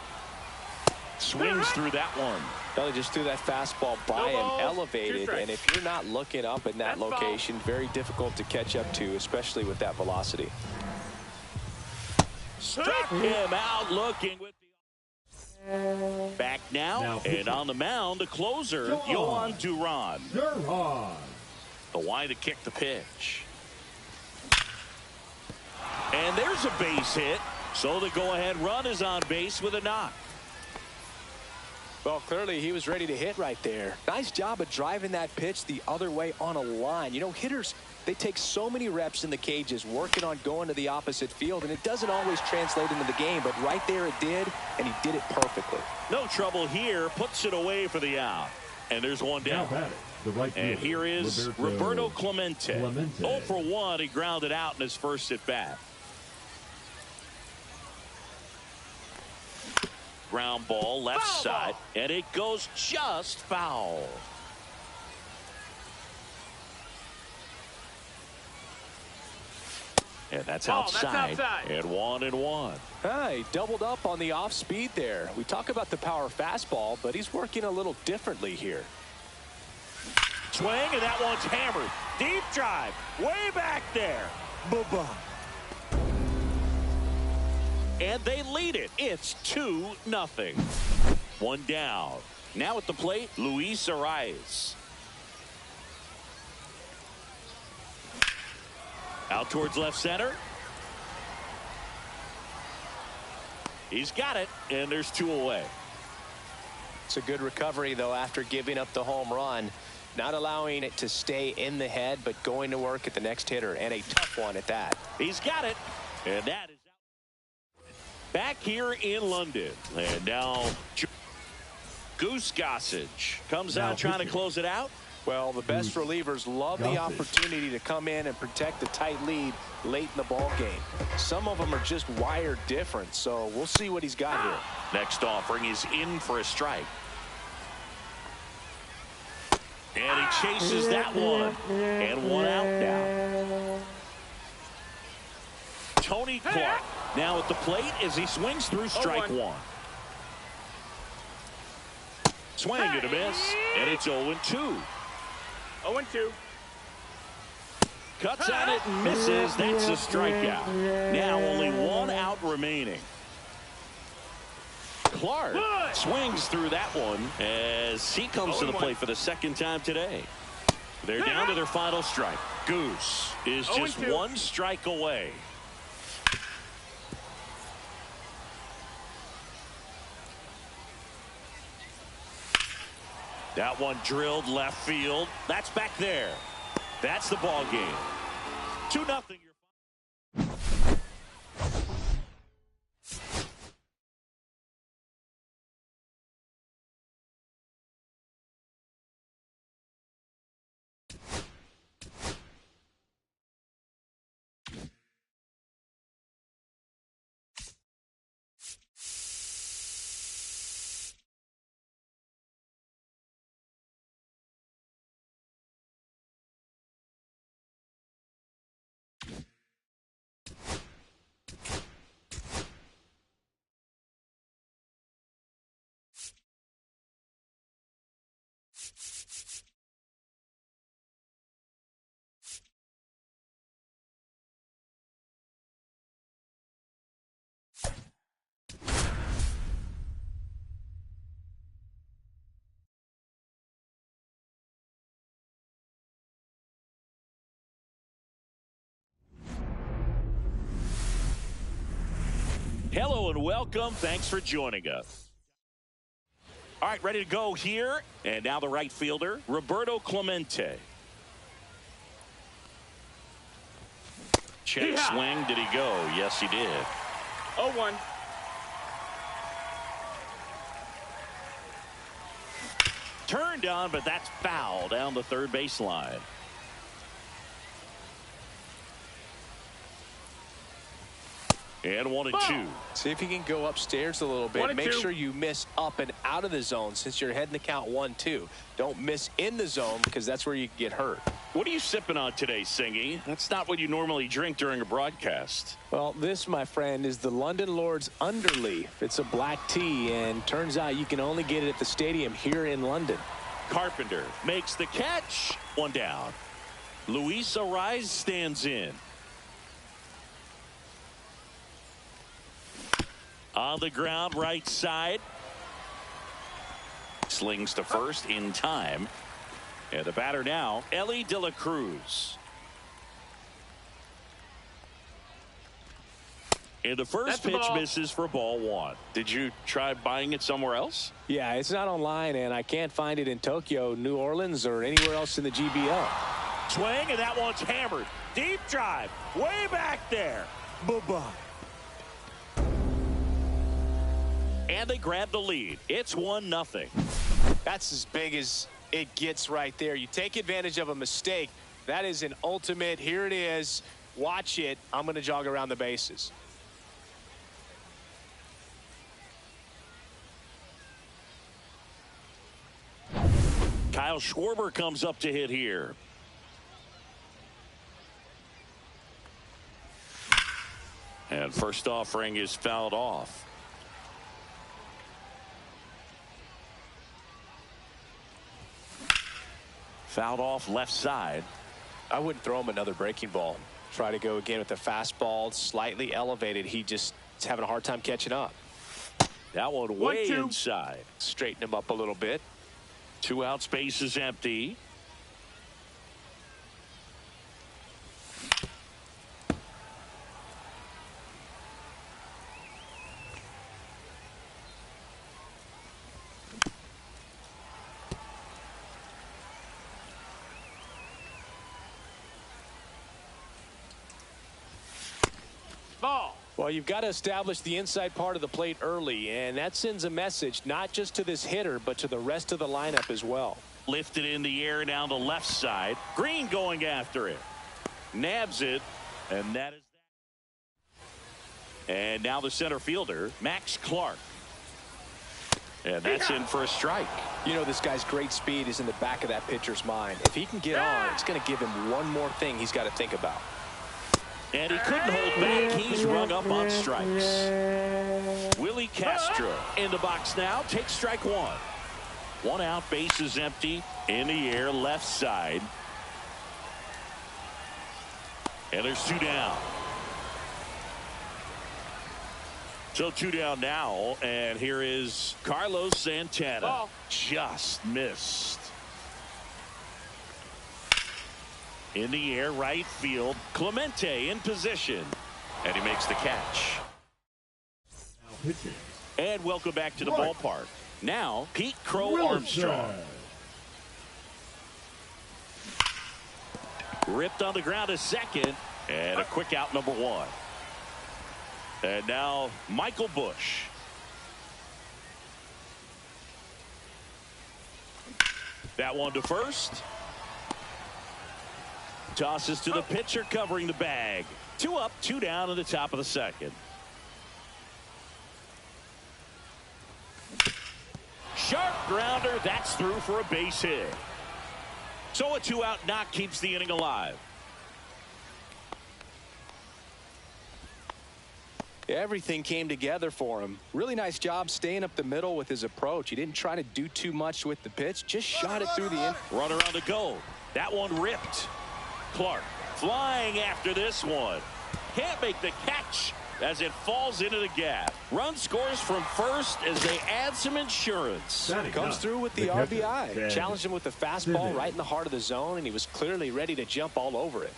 Swings through that one. Well, he just threw that fastball by him, elevated, and if you're not looking up in that location, very difficult to catch up to, especially with that velocity. Struck him out looking with the back now and on the mound, the closer, Yohan Duran. The line to kick the pitch. And there's a base hit, so the go-ahead run is on base with a knock. Well, clearly he was ready to hit right there. Nice job of driving that pitch the other way on a line. You know, hitters, they take so many reps in the cages working on going to the opposite field, and it doesn't always translate into the game, but right there it did, and he did it perfectly. No trouble here, puts it away for the out. And there's 1 down. And here is Roberto Clemente. 0 for 1, he grounded out in his first at bat. Ground ball left side, and it goes just foul. And that's outside. And 1-1. He doubled up on the off speed there. We talk about the power fastball, but he's working a little differently here. Swing, and that one's hammered. Deep drive, way back there. Bye-bye. And they lead it. It's 2-0. One down. Now at the plate, Luis Arias. Out towards left center. He's got it, and there's 2 away. It's a good recovery, though, after giving up the home run. Not allowing it to stay in the head, but going to work at the next hitter, and a tough one at that. He's got it, and that is out. Back here in London. And now Goose Gossage comes out trying to close it out. Well, the best relievers love the opportunity to come in and protect the tight lead late in the ball game. Some of them are just wired different, so we'll see what he's got here. Next offering is in for a strike. And he chases that one. And 1 out now. Tony Clark now at the plate as he swings through strike 1. Swing and a miss. And it's 0-2. 0-2. Cuts on it and misses. That's a strikeout. Now only 1 out remaining. Clark swings through that one as he comes to the plate for the 2nd time today. They're down to their final strike. Goose is just 1 strike away. That one drilled left field. That's back there. That's the ball game. 2-0. Hello and welcome. Thanks for joining us. All right, ready to go here. And now the right fielder, Roberto Clemente. Check swing. Did he go? Yes, he did. 0-1. Turned on, but that's foul down the third baseline. And 1-2. See if you can go upstairs a little bit. Make sure you miss up and out of the zone since you're heading to count 1-2. Don't miss in the zone because that's where you get hurt. What are you sipping on today, Singy? That's not what you normally drink during a broadcast. Well, this, my friend, is the London Lords Underleaf. It's a black tea, and turns out you can only get it at the stadium here in London. Carpenter makes the catch. 1 down. Luis Arias stands in. On the ground, right side. Slings to first in time. And the batter now, Ellie De La Cruz. And the first pitch misses for ball 1. Did you try buying it somewhere else? Yeah, it's not online, and I can't find it in Tokyo, New Orleans, or anywhere else in the GBL. Swing, and that one's hammered. Deep drive, way back there. Bye-bye. And they grab the lead. It's 1-0. That's as big as it gets right there. You take advantage of a mistake. That is an ultimate. Here it is. Watch it. I'm going to jog around the bases. Kyle Schwarber comes up to hit here. And first offering is fouled off. Fouled off left side. I wouldn't throw him another breaking ball. Try to go again with the fastball, slightly elevated. He just It's having a hard time catching up. That one way 1-2. inside. Straighten him up a little bit. 2 out, space is empty. Ball. Well, you've got to establish the inside part of the plate early, and that sends a message not just to this hitter, but to the rest of the lineup as well. Lifted in the air down the left side. Green going after it. Nabs it, and that is that. And now the center fielder, Max Clark. And that's in for a strike. You know, this guy's great speed is in the back of that pitcher's mind. If he can get on, it's going to give him one more thing he's got to think about. And he couldn't hold back. He's rung up on strikes. Willie Castro in the box now. Takes strike 1. 1 out, base is empty. In the air, left side. And there's 2 down. So 2 down now. And here is Carlos Santana. Ball. Just missed. In the air, right field. Clemente in position. And he makes the catch. Now pitching. And welcome back to the Right. ballpark. Now, Pete Crow Armstrong. Ripped on the ground to second. And a quick out, number 1. And now, Michael Bush. That one to first. Tosses to the pitcher covering the bag. 2 up, 2 down in the top of the second. Sharp grounder. That's through for a base hit. So a 2-out knock keeps the inning alive. Everything came together for him. Really nice job staying up the middle with his approach. He didn't try to do too much with the pitch. Just shot it through the in. Runner on the go. That one ripped. Clark flying after this one. Can't make the catch as it falls into the gap. Run scores from first as they add some insurance. Comes through with the RBI. Challenged him with the fastball right in the heart of the zone, and he was clearly ready to jump all over it.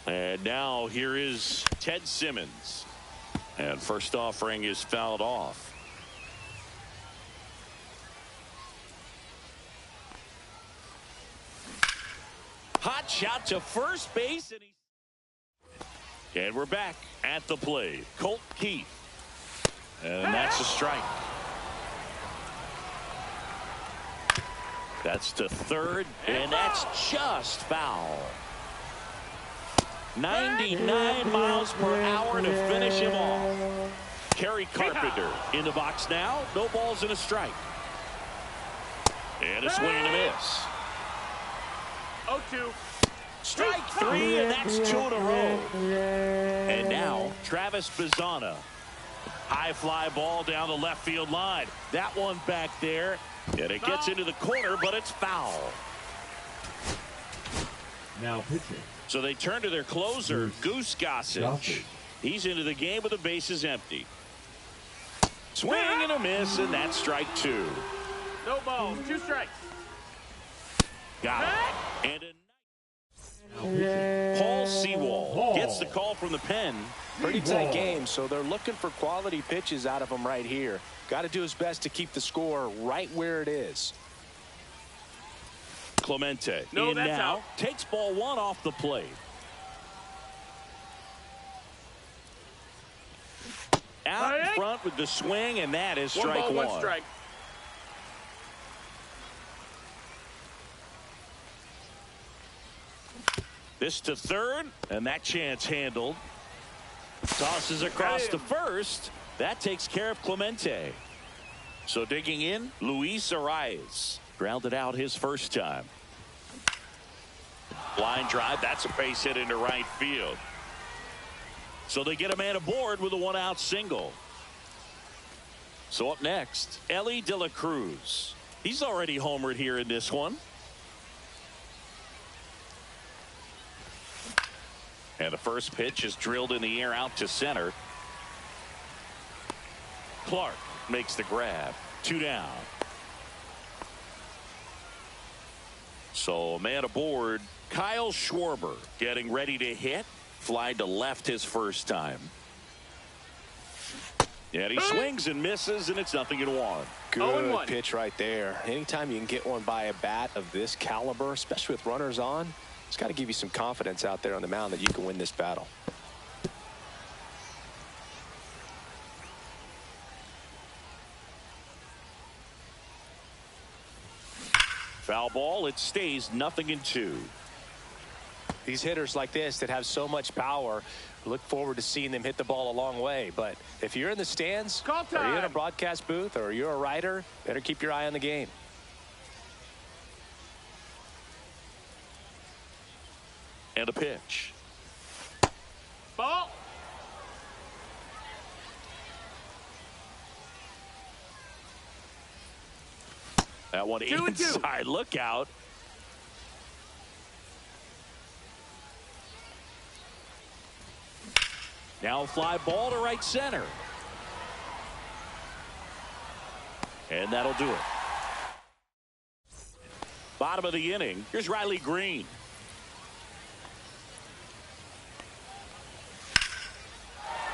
And now here is Ted Simmons. And first offering is fouled off. Hot shot to first base. And we're back at the plate. Colt Keith. And that's a strike. That's to third. And that's just foul. 99 miles per hour to finish him off. Kerry Carpenter in the box now. No balls and a strike. And a swing and a miss. 0-2. Strike 3, and that's 2 in a row. And now Travis Bazzana. High fly ball down the left field line. That one back there. And it gets into the corner, but it's foul. Now pitching. So they turn to their closer, Goose Gossage. He's into the game with the bases empty. Swing and a miss, and that's strike 2. No balls. 2 strikes. Got it. And Paul Sewall gets the call from the pen. Pretty tight game, so they're looking for quality pitches out of him right here. Got to do his best to keep the score right where it is. Clemente No, in that's now. out. Takes ball 1 off the plate. Out in front with the swing, and that is 1 strike ball, 1. 1 strike. This to third, and that chance handled. Tosses across to first. That takes care of Clemente. So digging in, Luis Arias. Grounded out his first time. Line drive. That's a base hit into right field. So they get a man aboard with a 1-out single. So up next, Ellie De La Cruz. He's already homered here in this one. And the first pitch is drilled in the air out to center. Clark makes the grab. 2 down. So a man aboard. Kyle Schwarber getting ready to hit. Fly to left his first time. And he swings and misses, and it's 0-1. Good pitch right there. Anytime you can get one by a bat of this caliber, especially with runners on, it's got to give you some confidence out there on the mound that you can win this battle. Foul ball. It stays 0-2. These hitters like this that have so much power, look forward to seeing them hit the ball a long way. But if you're in the stands, or you're in a broadcast booth, or you're a writer, better keep your eye on the game. And a pitch. Ball. That one inside. Look out. Now a fly ball to right center. And that'll do it. Bottom of the inning. Here's Riley Green.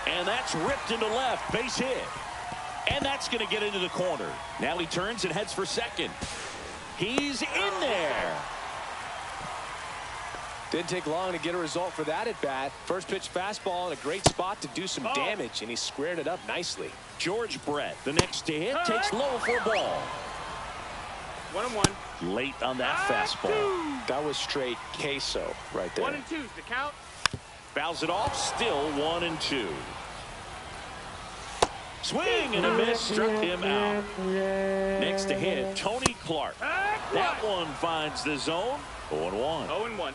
And that's ripped into left. Base hit. And that's going to get into the corner. Now he turns and heads for second. He's in there. Didn't take long to get a result for that at bat. First pitch fastball in a great spot to do some damage, and he squared it up nicely. George Brett, the next to hit, takes low for a ball. 1-1. Late on that fastball. That was straight queso right there. 1-2 is the count. Fouls it off, still 1-2. Swing and a miss, struck him out. Next to hit, Tony Clark. That one finds the zone. 0-1. 0-1.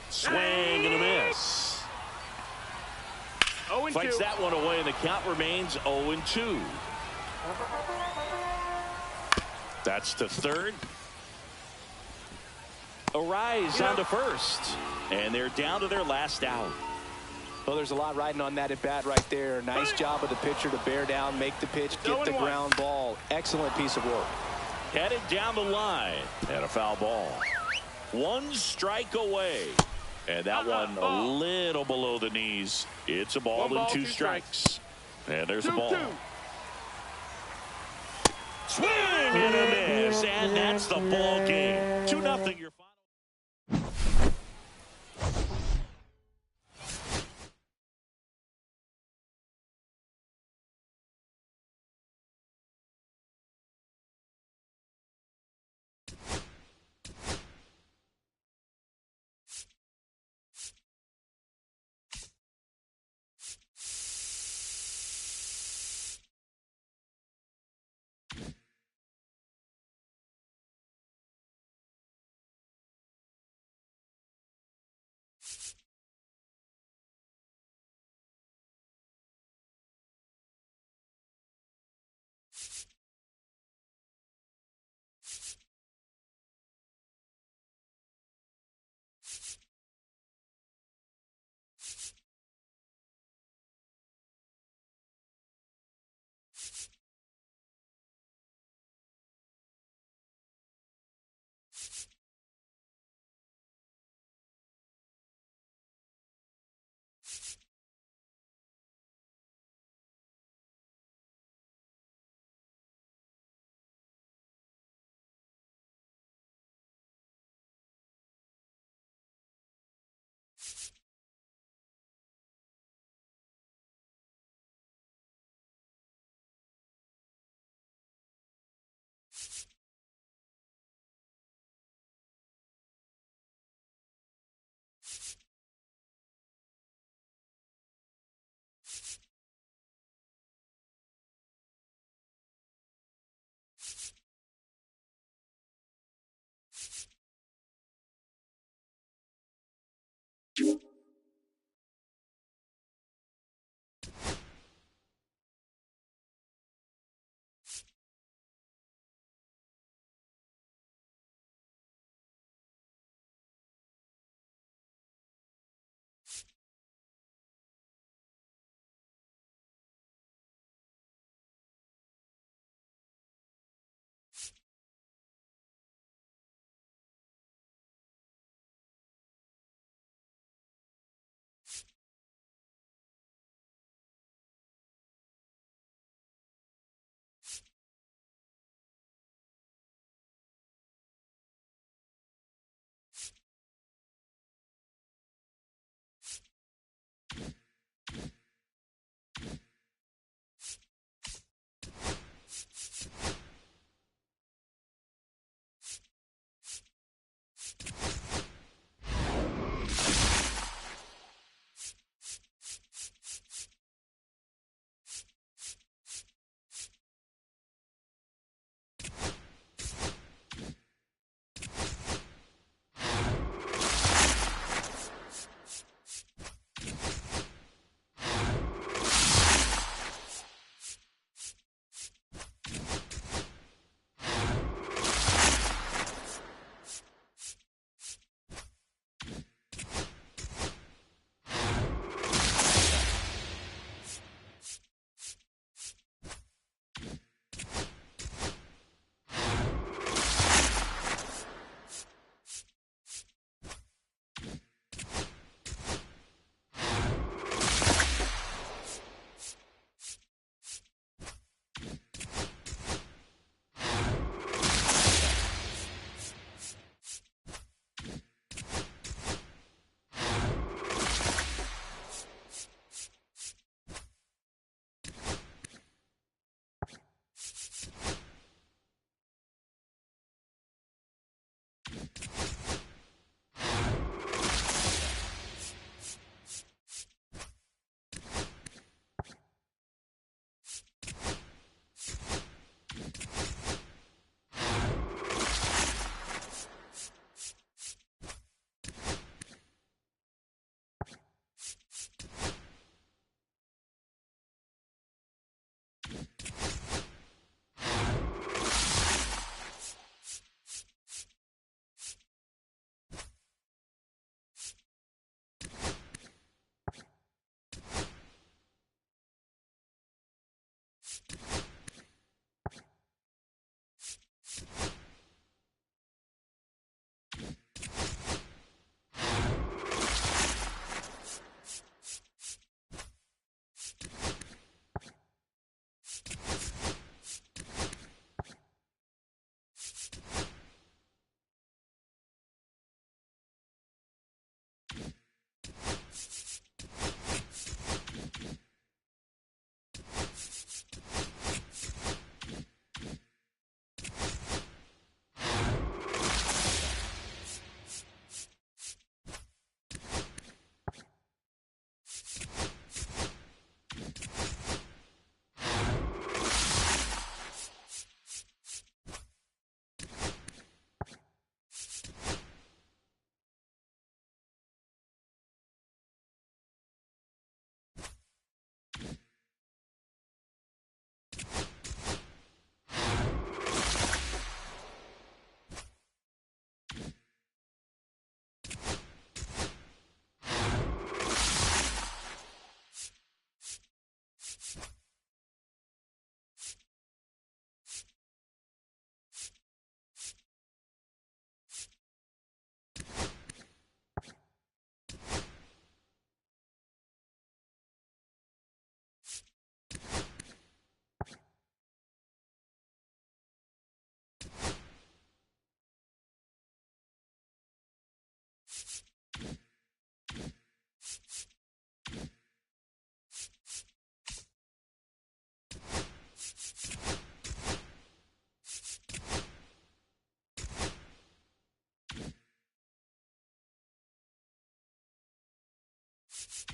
Swing and a miss. 0-2. Fights that one away, and the count remains 0-2. That's to third. Arise on to first. And they're down to their last out. Well, there's a lot riding on that at bat right there. Nice job of the pitcher to bear down, make the pitch, get the ground ball. Excellent piece of work. Headed down the line. And a foul ball. One strike away. And that one a little below the knees. It's a ball and 2 strikes. And there's a ball. Swing and a miss. And that's the ball game. 2-0 your final.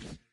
You